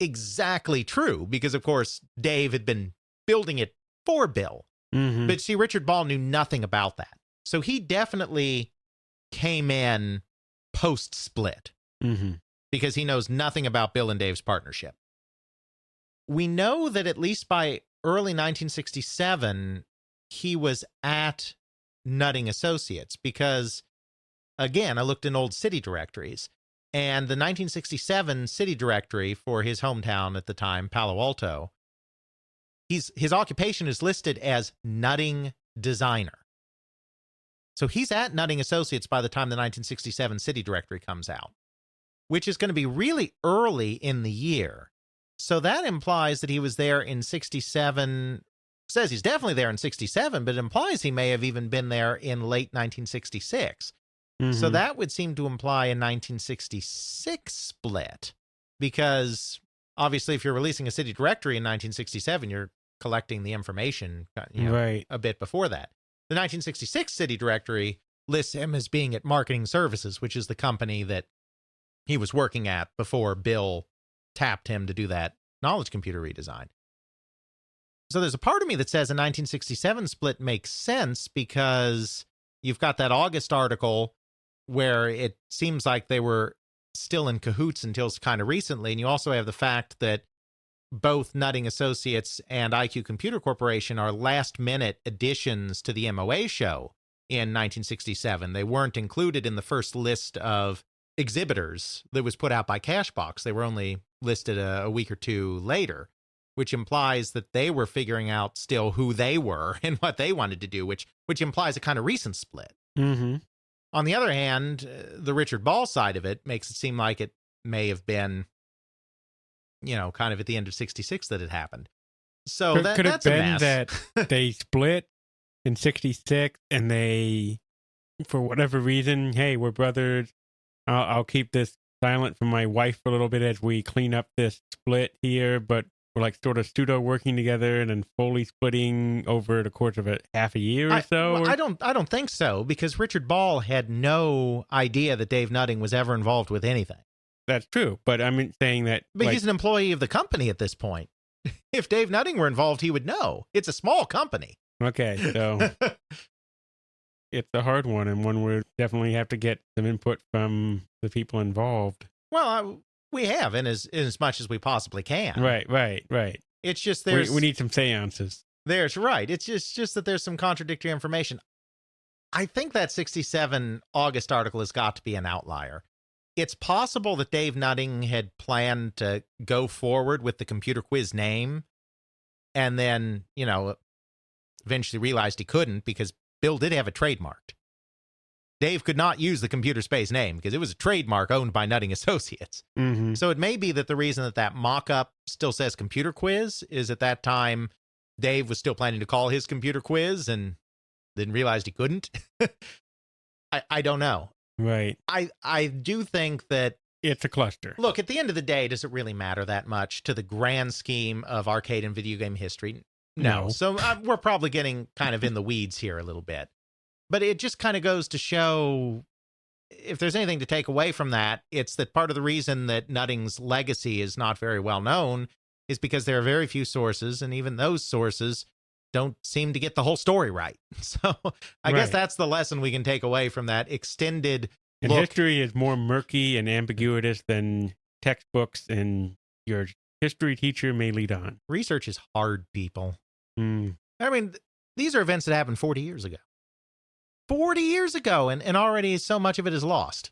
exactly true because, of course, Dave had been building it for Bill. But see, Richard Ball knew nothing about that. So he definitely came in post-split because he knows nothing about Bill and Dave's partnership. We know that at least by early 1967, he was at Nutting Associates because, again, I looked in old city directories, and the 1967 city directory for his hometown at the time, Palo Alto, his occupation is listed as nutting designer. So he's at Nutting Associates by the time the 1967 city directory comes out, which is going to be really early in the year. So that implies that he was there in 67, says he's definitely there in 67, but it implies he may have even been there in late 1966. So that would seem to imply a 1966 split, because obviously if you're releasing a city directory in 1967, you're collecting the information a bit before that. The 1966 city directory lists him as being at Marketing Services, which is the company that he was working at before Bill tapped him to do that knowledge computer redesign. So there's a part of me that says a 1967 split makes sense because you've got that August article where it seems like they were still in cahoots until kind of recently. And you also have the fact that both Nutting Associates and IQ Computer Corporation are last-minute additions to the MOA show in 1967. They weren't included in the first list of exhibitors that was put out by Cashbox. They were only listed a week or two later, which implies that they were figuring out still who they were and what they wanted to do, which implies a kind of recent split. On the other hand, the Richard Ball side of it makes it seem like it may have been, kind of at the end of 66 that it happened. So Could that's have a been mess. that they split in 66 and they, for whatever reason, hey, we're brothers. I'll keep this silent from my wife for a little bit as we clean up this split here, but we're like sort of pseudo working together and then fully splitting over the course of half a year or so. I don't think so, because Richard Ball had no idea that Dave Nutting was ever involved with anything. That's true, but I'm saying that. But he's an employee of the company at this point. If Dave Nutting were involved, he would know. It's a small company. Okay, so it's a hard one, and one where definitely have to get some input from the people involved. Well, we have in as much as we possibly can. Right. It's just we need some seances. There's right. It's just that there's some contradictory information. I think that 67 August article has got to be an outlier. It's possible that Dave Nutting had planned to go forward with the computer quiz name and then, eventually realized he couldn't because Bill did have it trademarked. Dave could not use the Computer Space name because it was a trademark owned by Nutting Associates. Mm-hmm. So it may be that the reason that mock-up still says Computer Quiz is at that time Dave was still planning to call his Computer Quiz and then realized he couldn't. I don't know. Right. I do think that It's a cluster. look, at the end of the day, does it really matter that much to the grand scheme of arcade and video game history? No. No. So we're probably getting kind of in the weeds here a little bit. But it just kind of goes to show, if there's anything to take away from that, it's that part of the reason that Nutting's legacy is not very well known is because there are very few sources, and even those sources don't seem to get the whole story right. So I guess Right. that's the lesson we can take away from that extended And look. history is more murky and ambiguous than textbooks, and your history teacher may lead on. Research is hard, people. Mm. I mean, these are events that happened 40 years ago. 40 years ago, and already so much of it is lost.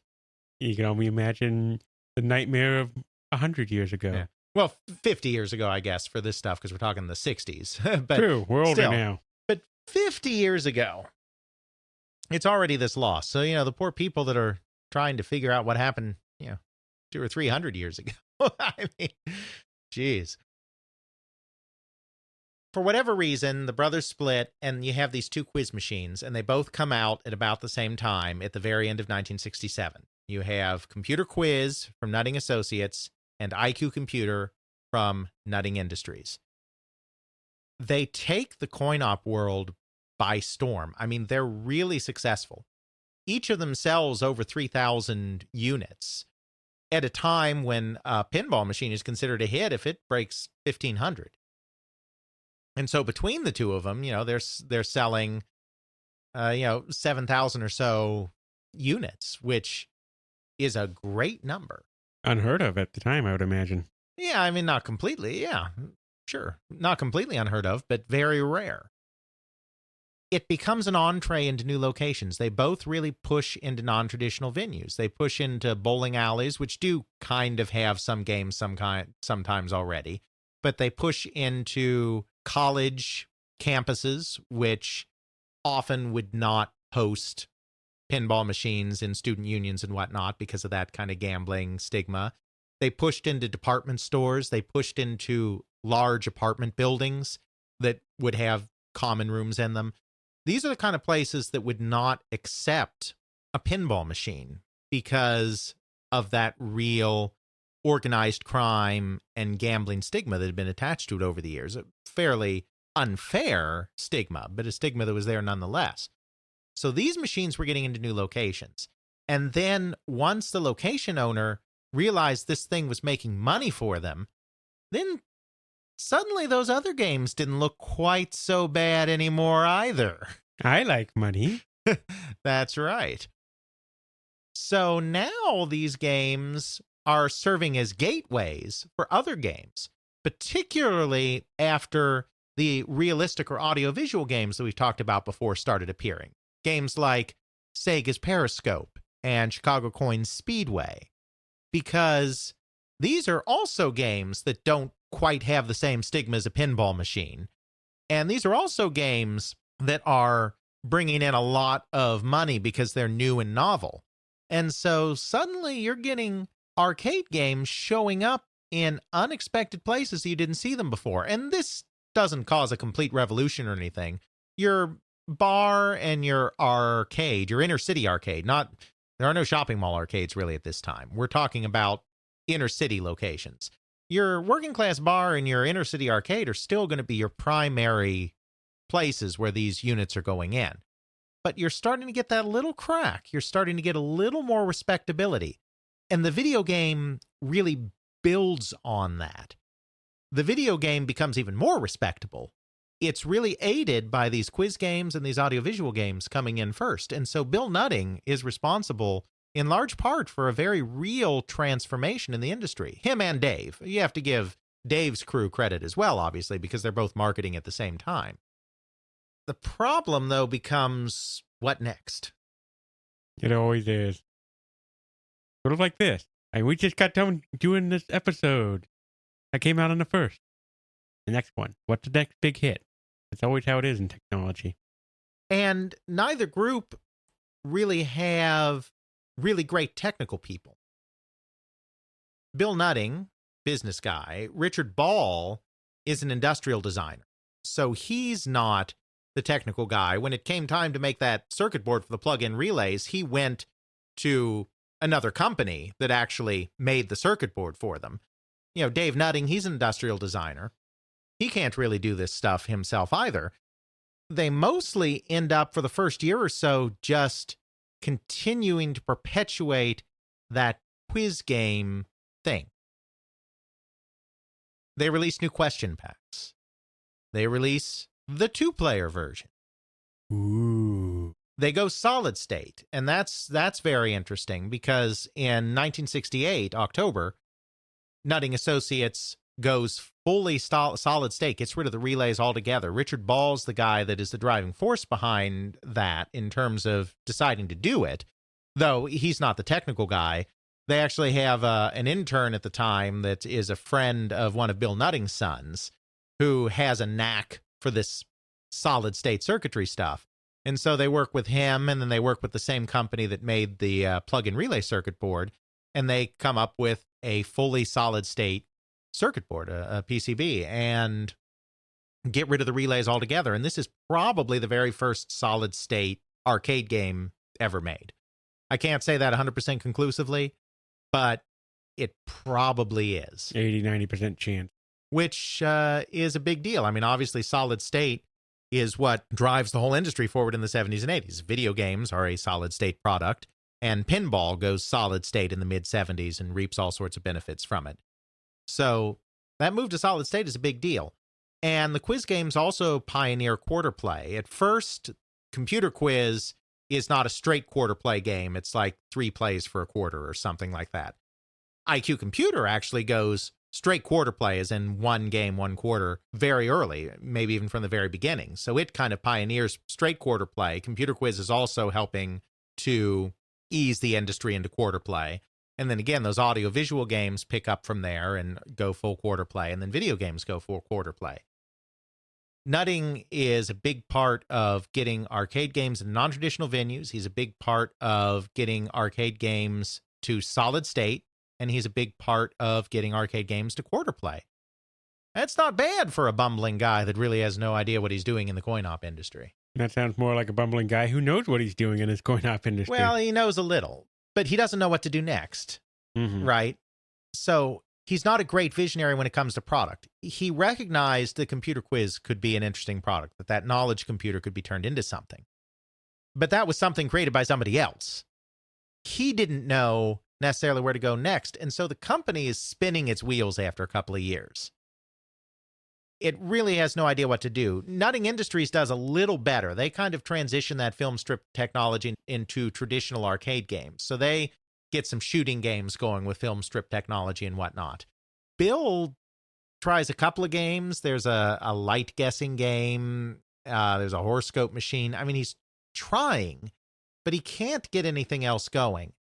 You can only imagine the nightmare of 100 years ago. Yeah. Well, 50 years ago, I guess, for this stuff, because we're talking the 60s. But True, we're older still. now. But 50 years ago, it's already this loss. So, the poor people that are trying to figure out what happened, 200 or 300 years ago. I mean, geez. For whatever reason, the brothers split, and you have these two quiz machines, and they both come out at about the same time at the very end of 1967. You have Computer Quiz from Nutting Associates and IQ Computer from Nutting Industries. They take the coin-op world by storm. I mean, they're really successful. Each of them sells over 3,000 units at a time when a pinball machine is considered a hit if it breaks 1,500. And so between the two of them, they're selling, 7,000 or so units, which is a great number. Unheard of at the time, I would imagine. Yeah, I mean, not completely. Yeah, sure. Not completely unheard of, but very rare. It becomes an entree into new locations. They both really push into non-traditional venues. They push into bowling alleys, which do kind of have some games sometimes already, but they push into college campuses, which often would not host pinball machines in student unions and whatnot because of that kind of gambling stigma. They pushed into department stores. They pushed into large apartment buildings that would have common rooms in them. These are the kind of places that would not accept a pinball machine because of that real organized crime and gambling stigma that had been attached to it over the years. A fairly unfair stigma, but a stigma that was there nonetheless. So these machines were getting into new locations. And then once the location owner realized this thing was making money for them, then suddenly those other games didn't look quite so bad anymore either. I like money. That's right. So now these games are serving as gateways for other games, particularly after the realistic or audiovisual games that we've talked about before started appearing. Games like Sega's Periscope and Chicago Coins Speedway, because these are also games that don't quite have the same stigma as a pinball machine. And these are also games that are bringing in a lot of money because they're new and novel. And so suddenly you're getting arcade games showing up in unexpected places you didn't see them before. And this doesn't cause a complete revolution or anything. Your bar and your arcade, your inner city arcade, there are no shopping mall arcades really at this time. We're talking about inner city locations. Your working class bar and your inner city arcade are still going to be your primary places where these units are going in. But you're starting to get that little crack. You're starting to get a little more respectability. And the video game really builds on that. The video game becomes even more respectable. It's really aided by these quiz games and these audiovisual games coming in first. And so Bill Nutting is responsible in large part for a very real transformation in the industry. Him and Dave. You have to give Dave's crew credit as well, obviously, because they're both marketing at the same time. The problem, though, becomes what next? It always is. Sort of like this. We just got done doing this episode. That came out on the first. The next one. What's the next big hit? It's always how it is in technology. And neither group really have really great technical people. Bill Nutting, business guy. Richard Ball is an industrial designer. So he's not the technical guy. When it came time to make that circuit board for the plug-in relays, he went to another company that actually made the circuit board for them. You know, Dave Nutting, he's an industrial designer. He can't really do this stuff himself either. They mostly end up, for the first year or so, just continuing to perpetuate that quiz game thing. They release new question packs. They release the 2-player version. Ooh. They go solid state, and that's very interesting because in 1968, October, Nutting Associates goes fully solid state, gets rid of the relays altogether. Richard Ball's the guy that is the driving force behind that in terms of deciding to do it, though he's not the technical guy. They actually have an intern at the time that is a friend of one of Bill Nutting's sons who has a knack for this solid state circuitry stuff. And so they work with him, and then they work with the same company that made the plug-in relay circuit board, and they come up with a fully solid state circuit board, a PCB, and get rid of the relays altogether. And this is probably the very first solid state arcade game ever made. I can't say that 100% conclusively, but it probably is. 80-90% chance. Which is a big deal. I mean, obviously, solid state is what drives the whole industry forward in the 70s and 80s. Video games are a solid state product, and pinball goes solid state in the mid-70s and reaps all sorts of benefits from it. So that move to solid state is a big deal. And the quiz games also pioneer quarter play. At first, Computer Quiz is not a straight quarter play game. It's like 3 plays for a quarter or something like that. IQ Computer actually goes straight quarter play, as in 1 game, 1 quarter, very early, maybe even from the very beginning. So it kind of pioneers straight quarter play. Computer Quiz is also helping to ease the industry into quarter play. And then again, those audio-visual games pick up from there and go full quarter play, and then video games go full quarter play. Nutting is a big part of getting arcade games in non-traditional venues. He's a big part of getting arcade games to solid state, and he's a big part of getting arcade games to quarter play. That's not bad for a bumbling guy that really has no idea what he's doing in the coin-op industry. That sounds more like a bumbling guy who knows what he's doing in his coin-op industry. Well, he knows a little, but he doesn't know what to do next, right? So he's not a great visionary when it comes to product. He recognized the Computer Quiz could be an interesting product, that knowledge computer could be turned into something. But that was something created by somebody else. He didn't know necessarily where to go next, and so the company is spinning its wheels after a couple of years. It really has no idea what to do. Nutting Industries does a little better. They kind of transition that film strip technology into traditional arcade games. So they get some shooting games going with film strip technology and whatnot. Bill tries a couple of games. There's a light guessing game. There's a horoscope machine. I mean, he's trying, but he can't get anything else going.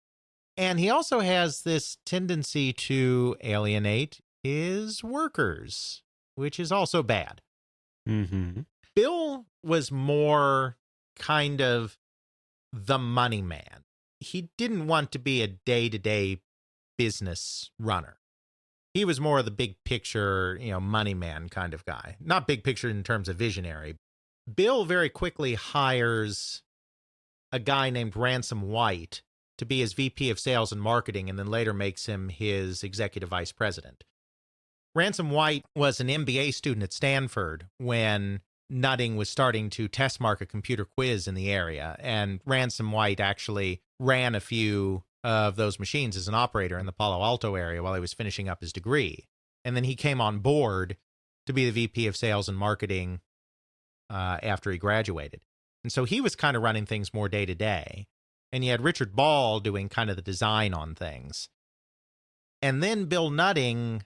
And he also has this tendency to alienate his workers, which is also bad. Bill was more kind of the money man. He didn't want to be a day-to-day business runner. He was more of the big picture, money man kind of guy. Not big picture in terms of visionary. Bill very quickly hires a guy named Ransom White to be his VP of sales and marketing, and then later makes him his executive vice president. Ransom White was an MBA student at Stanford when Nutting was starting to test market Computer Quiz in the area, and Ransom White actually ran a few of those machines as an operator in the Palo Alto area while he was finishing up his degree. And then he came on board to be the VP of sales and marketing after he graduated. And so he was kind of running things more day to day. And you had Richard Ball doing kind of the design on things. And then Bill Nutting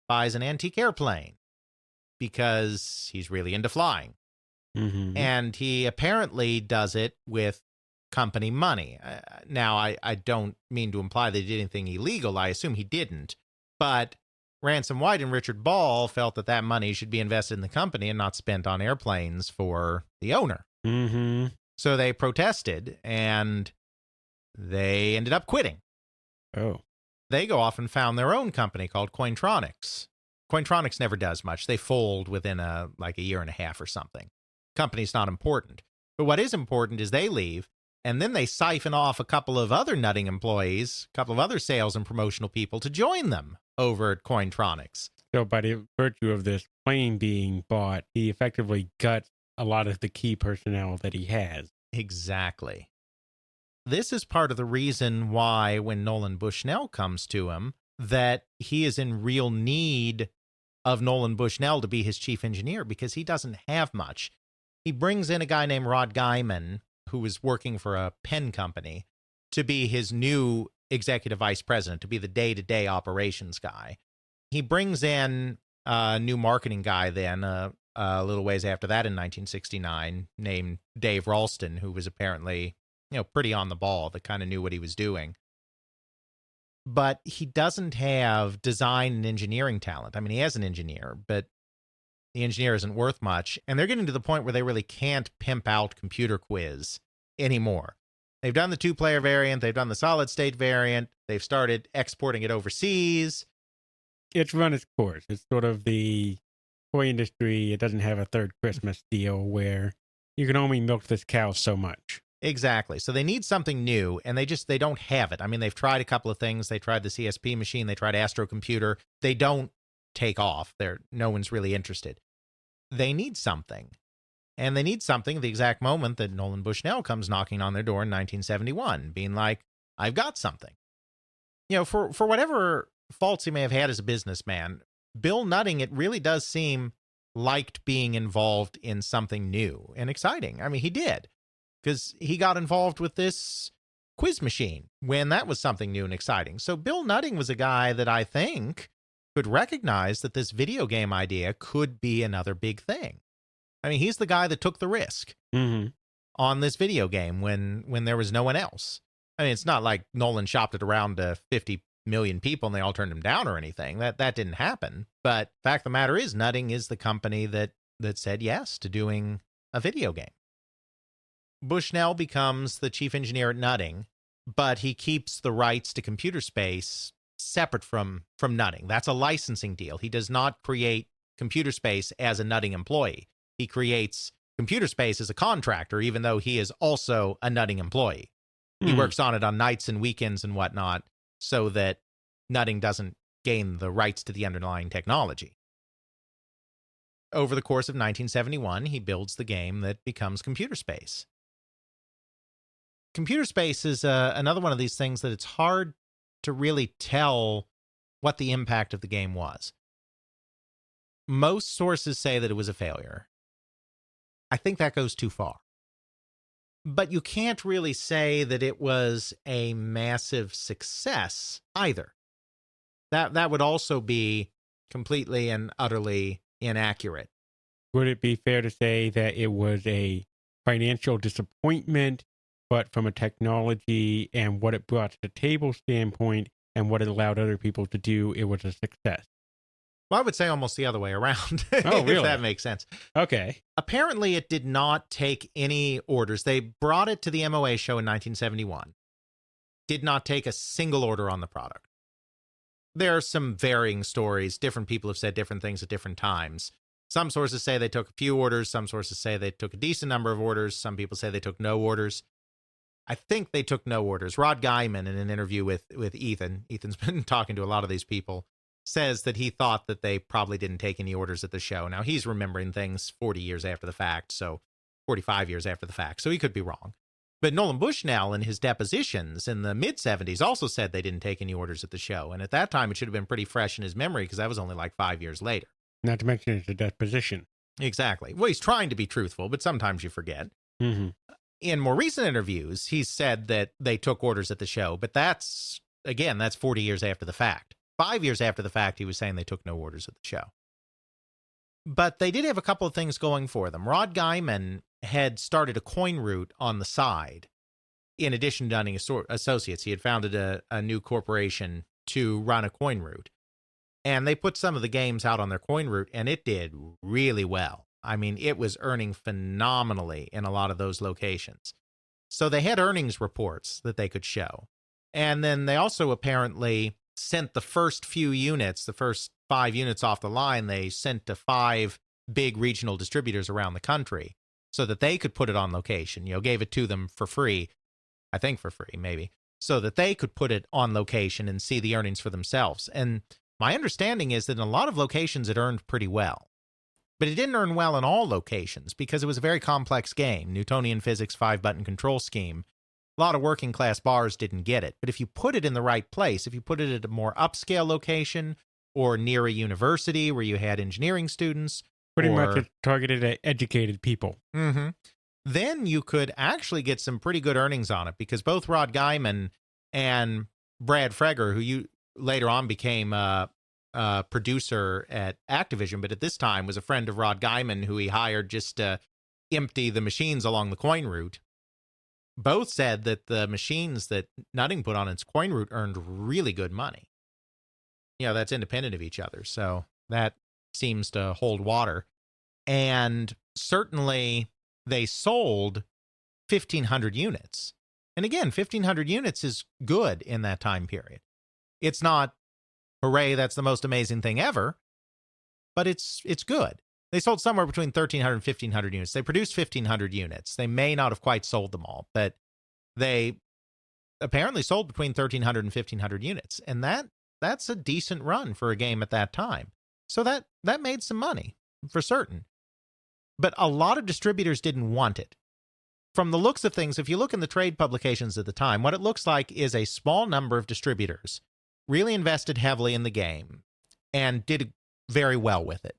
buys an antique airplane because he's really into flying. And he apparently does it with company money. Now, I don't mean to imply that he did anything illegal. I assume he didn't. But Ransom White and Richard Ball felt that that money should be invested in the company and not spent on airplanes for the owner. So they protested, and they ended up quitting. Oh. They go off and found their own company called Cointronics. Cointronics never does much. They fold within a year and a half or something. Company's not important. But what is important is they leave, and then they siphon off a couple of other nutting employees, a couple of other sales and promotional people to join them over at Cointronics. So by the virtue of this plane being bought, he effectively guts a lot of the key personnel that he has. Exactly. This is part of the reason why when Nolan Bushnell comes to him, that he is in real need of Nolan Bushnell to be his chief engineer, because he doesn't have much. He brings in a guy named Rod Guyman, who was working for a pen company, to be his new executive vice president, to be the day-to-day operations guy. He brings in a new marketing guy then, a little ways after that in 1969, named Dave Ralston, who was apparently, pretty on the ball, that kind of knew what he was doing. But he doesn't have design and engineering talent. I mean, he has an engineer, but the engineer isn't worth much. And they're getting to the point where they really can't pimp out Computer Quiz anymore. They've done the 2-player variant. They've done the solid-state variant. They've started exporting it overseas. It's run its course. It's sort of the toy industry. It doesn't have a third Christmas deal where you can only milk this cow so much. Exactly. So they need something new, and they don't have it. I mean, they've tried a couple of things. They tried the CSP machine. They tried Astro Computer. They don't take off. No one's really interested. They need something. And they need something at the exact moment that Nolan Bushnell comes knocking on their door in 1971, being like, I've got something. For whatever faults he may have had as a businessman, Bill Nutting, it really does seem, liked being involved in something new and exciting. I mean, he did. Because he got involved with this quiz machine when that was something new and exciting. So Bill Nutting was a guy that I think could recognize that this video game idea could be another big thing. I mean, he's the guy that took the risk on this video game when there was no one else. I mean, it's not like Nolan shopped it around to 50 million people and they all turned him down or anything. That didn't happen. But the fact of the matter is, Nutting is the company that said yes to doing a video game. Bushnell becomes the chief engineer at Nutting, but he keeps the rights to Computer Space separate from Nutting. That's a licensing deal. He does not create Computer Space as a Nutting employee. He creates Computer Space as a contractor, even though he is also a Nutting employee. He works on it on nights and weekends and whatnot so that Nutting doesn't gain the rights to the underlying technology. Over the course of 1971, he builds the game that becomes Computer Space. Computer Space is another one of these things that it's hard to really tell what the impact of the game was. Most sources say that it was a failure. I think that goes too far. But you can't really say that it was a massive success either. That would also be completely and utterly inaccurate. Would it be fair to say that it was a financial disappointment, but from a technology and what it brought to the table standpoint and what it allowed other people to do, it was a success? Well, I would say almost the other way around. Oh, really? If that makes sense. Okay. Apparently, it did not take any orders. They brought it to the MOA show in 1971. Did not take a single order on the product. There are some varying stories. Different people have said different things at different times. Some sources say they took a few orders. Some sources say they took a decent number of orders. Some people say they took no orders. I think they took no orders. Rod Guyman, in an interview with Ethan's been talking to a lot of these people, says that he thought that they probably didn't take any orders at the show. Now, he's remembering things 40 years after the fact, so 45 years after the fact, so he could be wrong. But Nolan Bushnell, in his depositions in the mid-'70s, also said they didn't take any orders at the show. And at that time, it should have been pretty fresh in his memory because that was only like 5 years later. Not to mention it's a deposition. Exactly. Well, he's trying to be truthful, but sometimes you forget. Mm-hmm. In more recent interviews, he's said that they took orders at the show, but that's 40 years after the fact. 5 years after the fact, he was saying they took no orders at the show. But they did have a couple of things going for them. Rod Guyman had started a coin route on the side. In addition to Nutting Associates, he had founded a new corporation to run a coin route. And they put some of the games out on their coin route, and it did really well. I mean, it was earning phenomenally in a lot of those locations. So they had earnings reports that they could show. And then they also apparently sent the first few units, the first 5 units off the line, they sent to 5 big regional distributors around the country so that they could put it on location, gave it to them for free, I think for free, maybe, so that they could put it on location and see the earnings for themselves. And my understanding is that in a lot of locations, it earned pretty well. But it didn't earn well in all locations because it was a very complex game, Newtonian physics 5-button control scheme. A lot of working class bars didn't get it. But if you put it in the right place, if you put it at a more upscale location or near a university where you had engineering students. Pretty much targeted at educated people. Mm-hmm. Then you could actually get some pretty good earnings on it because both Rod Guyman and Brad Freger, who later on became a producer at Activision, but at this time was a friend of Rod Guyman who he hired just to empty the machines along the coin route, both said that the machines that Nutting put on its coin route earned really good money. That's independent of each other. So that seems to hold water. And certainly they sold 1,500 units. And again, 1,500 units is good in that time period. It's not, hooray, that's the most amazing thing ever, but it's good. They sold somewhere between 1,300 and 1,500 units. They produced 1,500 units. They may not have quite sold them all, but they apparently sold between 1,300 and 1,500 units. And that's a decent run for a game at that time. So that made some money, for certain. But a lot of distributors didn't want it. From the looks of things, if you look in the trade publications at the time, what it looks like is a small number of distributors really invested heavily in the game and did very well with it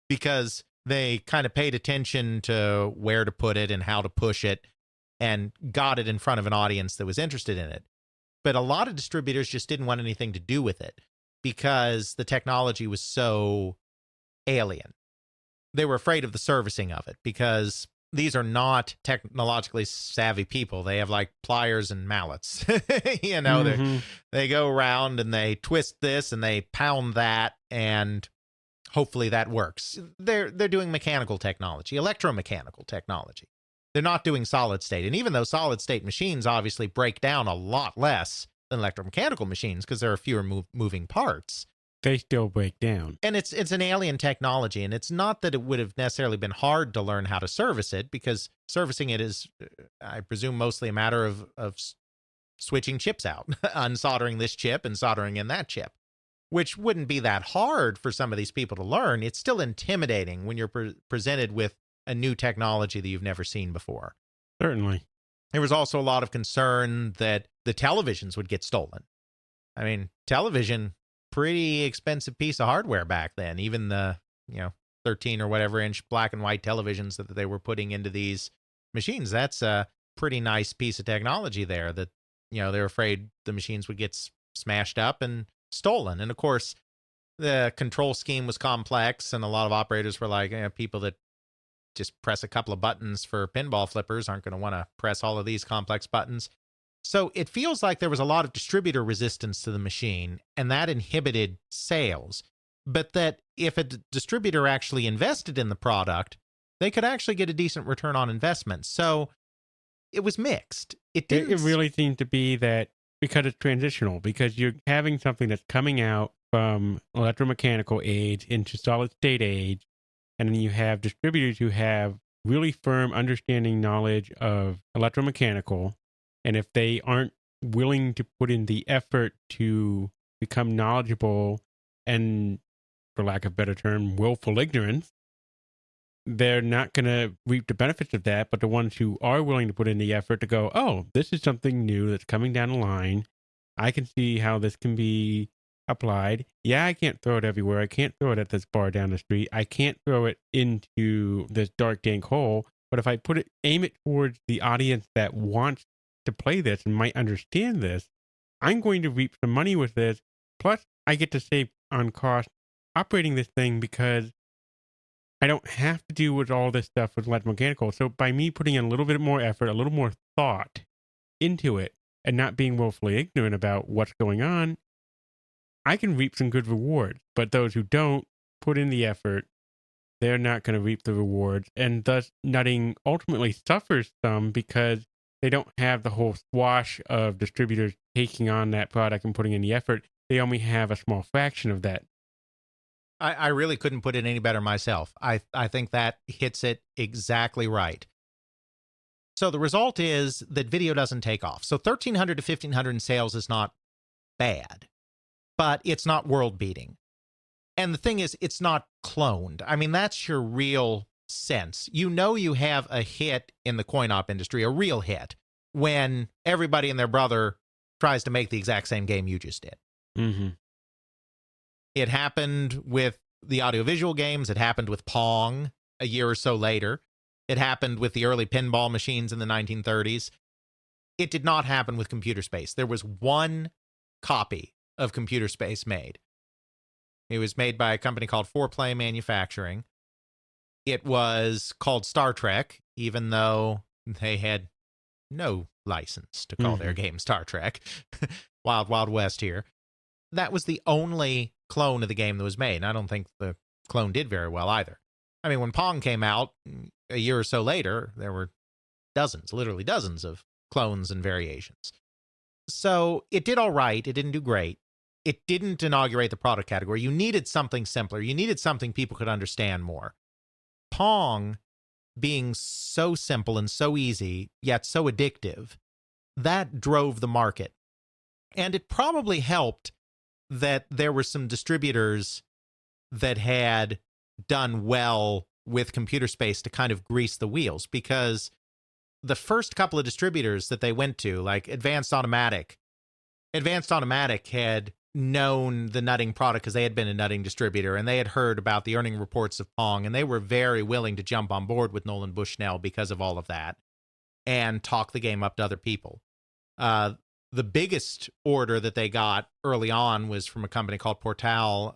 because they kind of paid attention to where to put it and how to push it and got it in front of an audience that was interested in it. But a lot of distributors just didn't want anything to do with it because the technology was so alien. They were afraid of the servicing of it because these are not technologically savvy people. They have like pliers and mallets. They go around and they twist this and they pound that and hopefully that works. They're doing mechanical technology, electromechanical technology. They're not doing solid state. And even though solid state machines obviously break down a lot less than electromechanical machines because there are fewer moving parts, they still break down. And it's an alien technology, and it's not that it would have necessarily been hard to learn how to service it, because servicing it is, I presume, mostly a matter of switching chips out, unsoldering this chip and soldering in that chip, which wouldn't be that hard for some of these people to learn. It's still intimidating when you're presented with a new technology that you've never seen before. Certainly. There was also a lot of concern that the televisions would get stolen. I mean, television, pretty expensive piece of hardware back then. Even the 13 or whatever inch black and white televisions that they were putting into these machines, that's a pretty nice piece of technology there that they're afraid the machines would get smashed up and stolen. And of course the control scheme was complex, and a lot of operators were like, people that just press a couple of buttons for pinball flippers aren't going to want to press all of these complex buttons. So it feels like there was a lot of distributor resistance to the machine, and that inhibited sales. But that if a distributor actually invested in the product, they could actually get a decent return on investment. So it was mixed. It really seemed to be that because it's transitional, because you're having something that's coming out from electromechanical age into solid state age, and then you have distributors who have really firm understanding knowledge of electromechanical. And if they aren't willing to put in the effort to become knowledgeable and, for lack of a better term, willful ignorance, they're not going to reap the benefits of that. But the ones who are willing to put in the effort to go, oh, this is something new that's coming down the line. I can see how this can be applied. Yeah, I can't throw it everywhere. I can't throw it at this bar down the street. I can't throw it into this dark, dank hole. But if I aim it towards the audience that wants to play this and might understand this, I'm going to reap some money with this. Plus, I get to save on cost operating this thing because I don't have to do with all this stuff with electromechanical. So by me putting in a little bit more effort, a little more thought into it, and not being willfully ignorant about what's going on, I can reap some good rewards. But those who don't put in the effort they're not going to reap the rewards. And thus, nutting ultimately suffers some because they don't have the whole swash of distributors taking on that product and putting in the effort. They only have a small fraction of that. I really couldn't put it any better myself. I think that hits it exactly right. So the result is that video doesn't take off. So 1,300 to 1,500 in sales is not bad, but it's not world beating. And the thing is, it's not cloned. I mean, that's your real sense. You know you have a hit in the coin-op industry, a real hit, when everybody and their brother tries to make the exact same game you just did. Mm-hmm. It happened with the audiovisual games. It happened with Pong a year or so later. It happened with the early pinball machines in the 1930s. It did not happen with Computer Space. There was one copy of Computer Space made. It was made by a company called 4Play Manufacturing. It was called Star Trek, even though they had no license to call their game Star Trek. Wild, Wild West here. That was the only clone of the game that was made. And I don't think the clone did very well either. I mean, when Pong came out a year or so later, there were dozens, literally dozens of clones and variations. So it did all right. It didn't do great. It didn't inaugurate the product category. You needed something simpler. You needed something people could understand more. Pong, being so simple and so easy, yet so addictive, that drove the market. And it probably helped that there were some distributors that had done well with Computer Space to kind of grease the wheels, because the first couple of distributors that they went to, like Advanced Automatic had known the nutting product because they had been a nutting distributor, and they had heard about the earning reports of Pong, and they were very willing to jump on board with Nolan Bushnell because of all of that and talk the game up to other people. The biggest order that they got early on was from a company called Portal,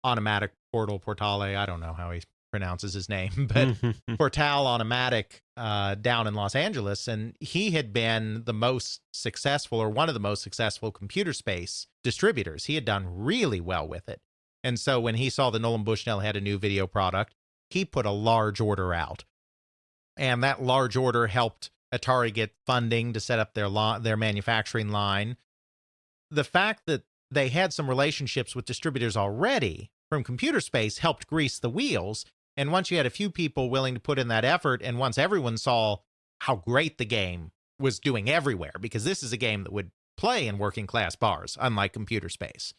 Automatic Portale. I don't know how he pronounces his name, but Portal Automatic down in Los Angeles. And he had been the most successful, or one of the most successful, Computer Space distributors. He had done really well with it. And so when he saw that Nolan Bushnell had a new video product, he put a large order out. And that large order helped Atari get funding to set up their manufacturing line. The fact that they had some relationships with distributors already from Computer Space helped grease the wheels. And once you had a few people willing to put in that effort, and once everyone saw how great the game was doing everywhere, because this is a game that would play in working class bars, unlike Computer Space.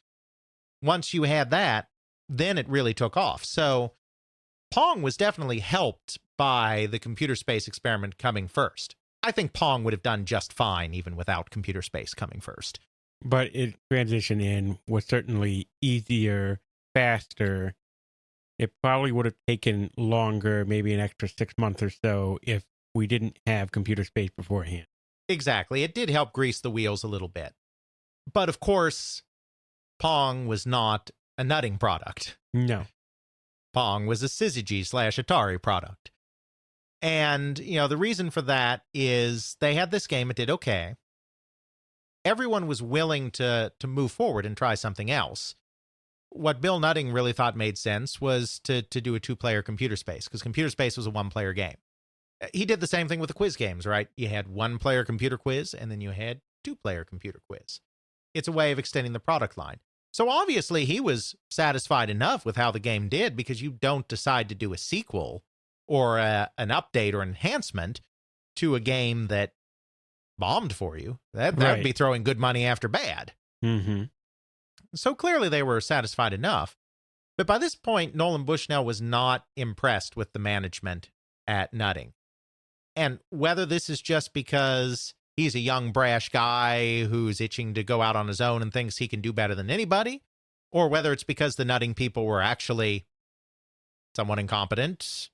Once you had that, then it really took off. So Pong was definitely helped by the Computer Space experiment coming first. I think Pong would have done just fine even without Computer Space coming first. But it transition in was certainly easier, faster. It probably would have taken longer, maybe an extra 6 months or so, if we didn't have Computer Space beforehand. Exactly. It did help grease the wheels a little bit. But of course, Pong was not a nutting product. No. Pong was a Syzygy/Atari product. And, the reason for that is they had this game, it did okay. Everyone was willing to move forward and try something else. What Bill Nutting really thought made sense was to do a 2-player Computer Space, because Computer Space was a 1-player game. He did the same thing with the quiz games, right? You had 1-player computer quiz, and then you had 2-player computer quiz. It's a way of extending the product line. So obviously he was satisfied enough with how the game did, because you don't decide to do a sequel or an update or enhancement to a game that bombed for you. That would be throwing good money after bad. Mm-hmm. So clearly they were satisfied enough. But by this point, Nolan Bushnell was not impressed with the management at Nutting. And whether this is just because he's a young, brash guy who's itching to go out on his own and thinks he can do better than anybody, or whether it's because the Nutting people were actually somewhat incompetent,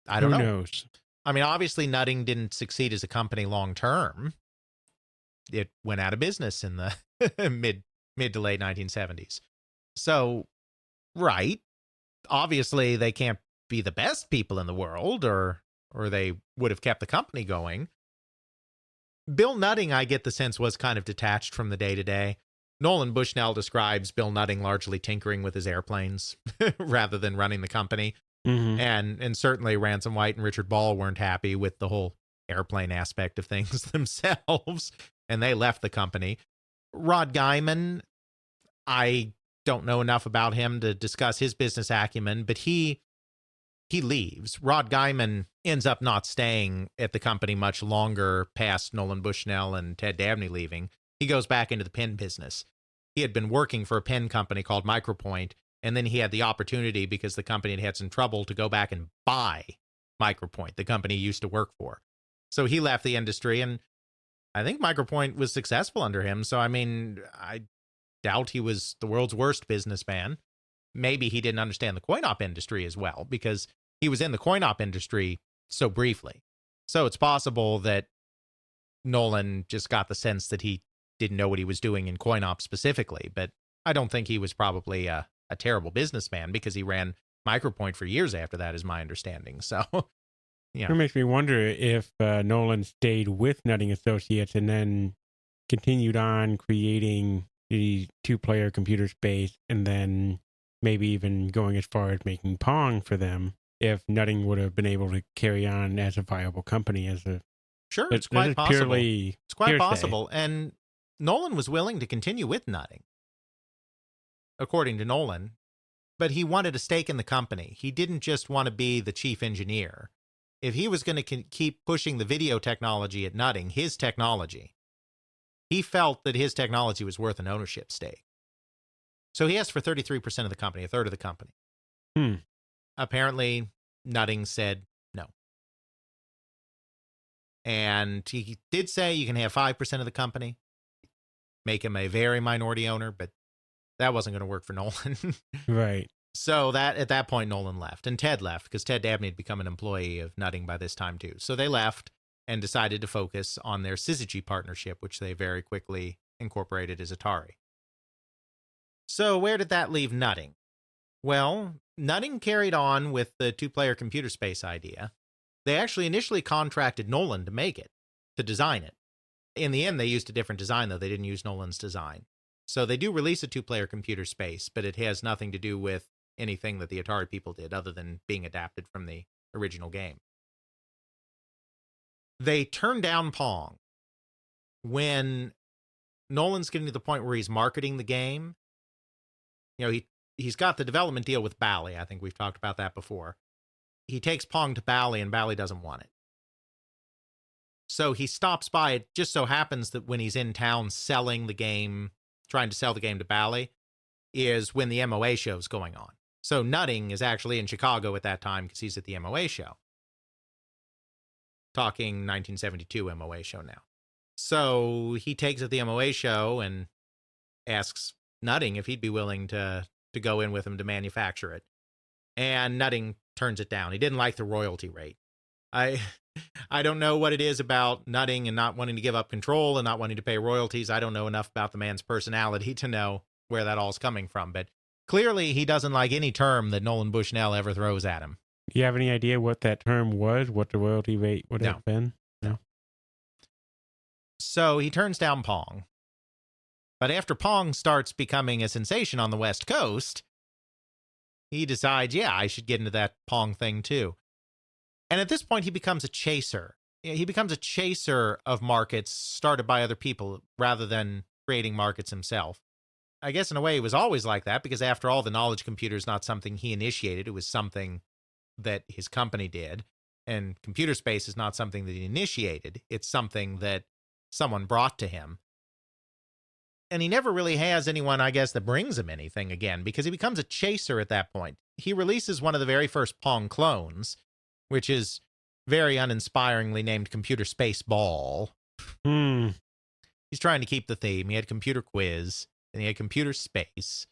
I don't know. Who knows? I mean, obviously Nutting didn't succeed as a company long term. It went out of business in the mid to late 1970s. So, right, obviously they can't be the best people in the world, or they would have kept the company going. Bill Nutting, I get the sense, was kind of detached from the day-to-day. Nolan Bushnell describes Bill Nutting largely tinkering with his airplanes rather than running the company. Mm-hmm. And certainly Ransom White and Richard Ball weren't happy with the whole airplane aspect of things themselves, and they left the company. Rod Guyman, I don't know enough about him to discuss his business acumen, but he leaves. Rod Guyman ends up not staying at the company much longer past Nolan Bushnell and Ted Dabney leaving. He goes back into the pen business. He had been working for a pen company called Micropoint, and then he had the opportunity, because the company had had some trouble, to go back and buy Micropoint, the company he used to work for. So he left the industry, and I think Micropoint was successful under him. So, I mean, I doubt he was the world's worst businessman. Maybe he didn't understand the coin-op industry as well, because he was in the coin-op industry so briefly. So it's possible that Nolan just got the sense that he didn't know what he was doing in coin-op specifically, but I don't think he was probably a terrible businessman, because he ran Micropoint for years after that, is my understanding. So, yeah. It makes me wonder if Nolan stayed with Nutting Associates and then continued on creating the two-player computer space, and then maybe even going as far as making Pong for them, if Nutting would have been able to carry on as a viable company. Sure, it's quite possible. It's quite possible. And Nolan was willing to continue with Nutting, according to Nolan, but he wanted a stake in the company. He didn't just want to be the chief engineer. If he was going to keep pushing the video technology at Nutting, his technology, he felt that his technology was worth an ownership stake. So he asked for 33% of the company, a third of the company. Apparently, Nutting said no. And he did say you can have 5% of the company, make him a very minority owner, but that wasn't going to work for Nolan. Right. So at that point, Nolan left, and Ted left, because Ted Dabney had become an employee of Nutting by this time too. So they left and decided to focus on their Syzygy partnership, which they very quickly incorporated as Atari. So where did that leave Nutting? Well, Nutting carried on with the two-player computer space idea. They actually initially contracted Nolan to make it, to design it. In the end, they used a different design, though. They didn't use Nolan's design. So they do release a two-player computer space, but it has nothing to do with anything that the Atari people did, other than being adapted from the original game. They turned down Pong. When Nolan's getting to the point where he's marketing the game, you know, he's got the development deal with Bally. I think we've talked about that before. He takes Pong to Bally, and Bally doesn't want it. So he stops by. It just so happens that when he's in town selling the game, trying to sell the game to Bally, is when the MOA show's going on. So Nutting is actually in Chicago at that time, because he's at the MOA show. Talking 1972 MOA show now. So he takes at the MOA show and asks Nutting if he'd be willing to go in with him to manufacture it. And Nutting turns it down. He didn't like the royalty rate. I don't know what it is about Nutting and not wanting to give up control and not wanting to pay royalties. I don't know enough about the man's personality to know where that all's coming from. But clearly he doesn't like any term that Nolan Bushnell ever throws at him. Do you have any idea what that term was? What the royalty rate would have been? No. So he turns down Pong. But after Pong starts becoming a sensation on the West Coast, he decides, yeah, I should get into that Pong thing too. And at this point, he becomes a chaser. He becomes a chaser of markets started by other people rather than creating markets himself. I guess in a way, it was always like that, because after all, the knowledge computer is not something he initiated. It was something that his company did. And computer space is not something that he initiated. It's something that someone brought to him. And he never really has anyone, I guess, that brings him anything again, because he becomes a chaser at that point. He releases one of the very first Pong clones, which is very uninspiringly named Computer Space Ball. He's trying to keep the theme. He had Computer Quiz, and he had Computer Space.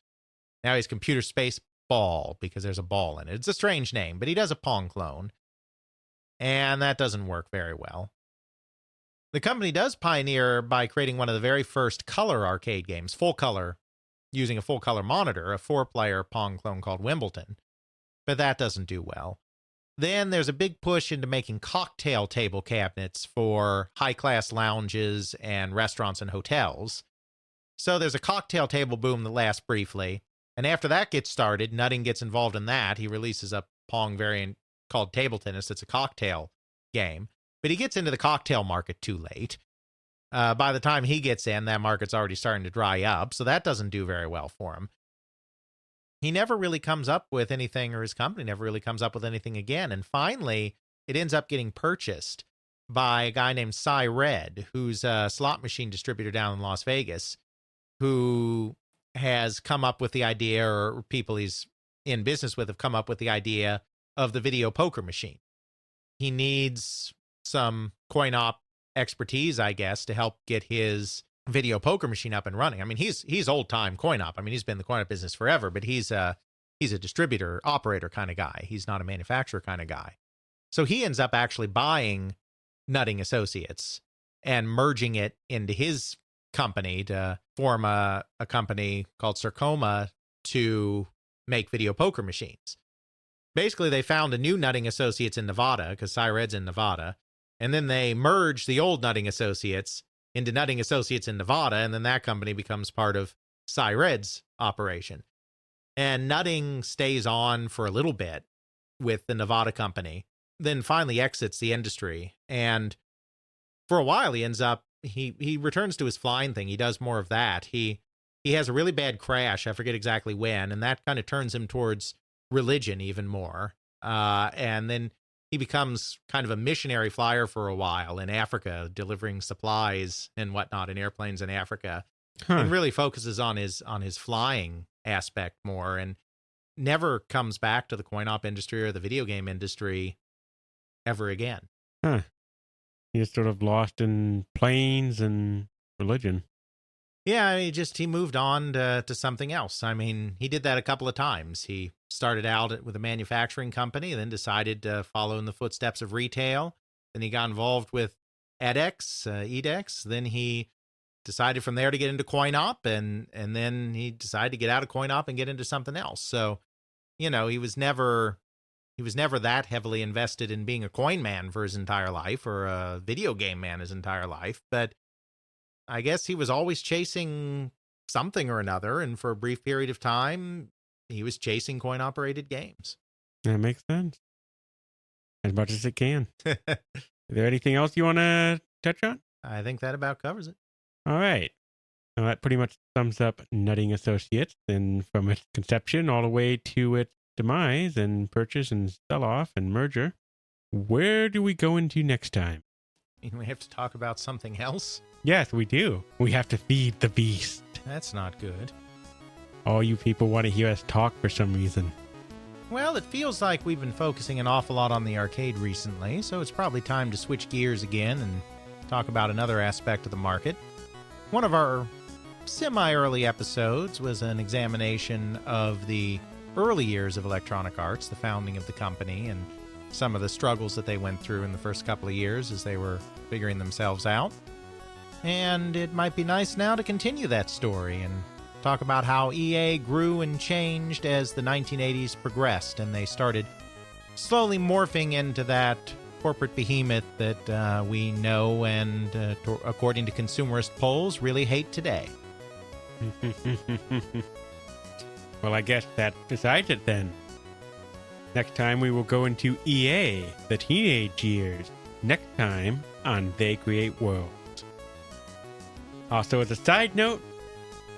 Now he's Computer Space Ball, because there's a ball in it. It's a strange name, but he does a Pong clone. And that doesn't work very well. The company does pioneer by creating one of the very first color arcade games, full color, using a full color monitor, a 4-player Pong clone called Wimbledon. But that doesn't do well. Then there's a big push into making cocktail table cabinets for high-class lounges and restaurants and hotels. So there's a cocktail table boom that lasts briefly. And after that gets started, Nutting gets involved in that. He releases a Pong variant called Table Tennis. It's a cocktail game. But he gets into the cocktail market too late. By the time he gets in, that market's already starting to dry up. So that doesn't do very well for him. He never really comes up with anything, or his company never really comes up with anything again. And finally, it ends up getting purchased by a guy named Cy Red, who's a slot machine distributor down in Las Vegas, who has come up with the idea, or people he's in business with have come up with the idea of the video poker machine. He needs some coin-op expertise, I guess, to help get his video poker machine up and running. I mean, he's old-time coin-op. I mean, he's been in the coin-op business forever, but he's a distributor, operator kind of guy. He's not a manufacturer kind of guy. So he ends up actually buying Nutting Associates and merging it into his company to form a company called Sarcoma to make video poker machines. Basically, they found a new Nutting Associates in Nevada, because Cy Red's in Nevada, and then they merged the old Nutting Associates into Nutting Associates in Nevada, and then that company becomes part of Cy Red's operation. And Nutting stays on for a little bit with the Nevada company, then finally exits the industry. And for a while, he ends up, he returns to his flying thing. He does more of that. He has a really bad crash. I forget exactly when, and that kind of turns him towards religion even more. And then he becomes kind of a missionary flyer for a while in Africa, delivering supplies and whatnot in airplanes in Africa, and really focuses on his flying aspect more, and never comes back to the coin-op industry or the video game industry ever again. He's sort of lost in planes and religion. Yeah, he moved on to something else. I mean, he did that a couple of times. He started out with a manufacturing company, then decided to follow in the footsteps of retail. Then he got involved with eDex. Then he decided from there to get into coin-op, and then he decided to get out of coin-op and get into something else. So, he was never that heavily invested in being a coin man for his entire life, or a video game man his entire life. But I guess he was always chasing something or another, and for a brief period of time, he was chasing coin-operated games. That makes sense. As much as it can. Is there anything else you want to touch on? I think that about covers it. All right. Well, that pretty much sums up Nutting Associates, and from its conception all the way to its demise and purchase and sell-off and merger. Where do we go into next time? We have to talk about something else? Yes, we do. We have to feed the beast. That's not good. All you people want to hear us talk for some reason. Well, it feels like we've been focusing an awful lot on the arcade recently, so it's probably time to switch gears again and talk about another aspect of the market. One of our semi-early episodes was an examination of the early years of Electronic Arts, the founding of the company, and some of the struggles that they went through in the first couple of years as they were figuring themselves out. And it might be nice now to continue that story and talk about how EA grew and changed as the 1980s progressed, and they started slowly morphing into that corporate behemoth that we know and, according to consumerist polls, really hate today. Well, I guess that decides it then. Next time we will go into EA, the teenage years. Next time on They Create Worlds. Also, as a side note,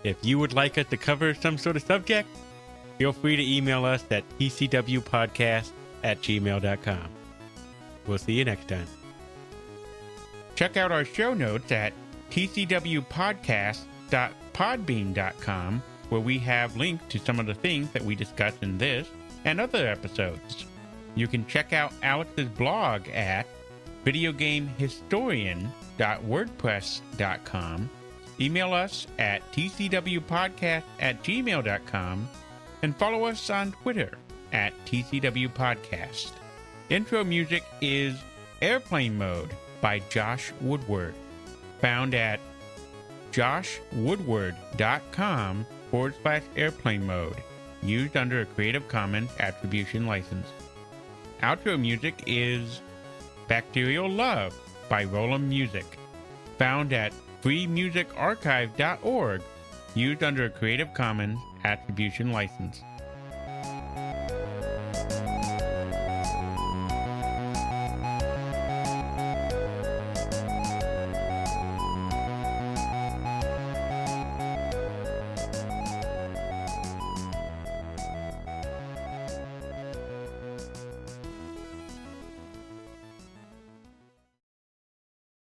if you would like us to cover some sort of subject, feel free to email us at tcwpodcast@gmail.com. We'll see you next time. Check out our show notes at tcwpodcast.podbean.com, where we have links to some of the things that we discussed in this and other episodes. You can check out Alex's blog at videogamehistorian.wordpress.com, email us at tcwpodcast@gmail.com, and follow us on Twitter at tcwpodcast. Intro music is Airplane Mode by Josh Woodward, found at joshwoodward.com/airplane mode, used under a Creative Commons Attribution license. Outro music is Bacterial Love by Roland Music, found at freemusicarchive.org Used under a Creative Commons Attribution License.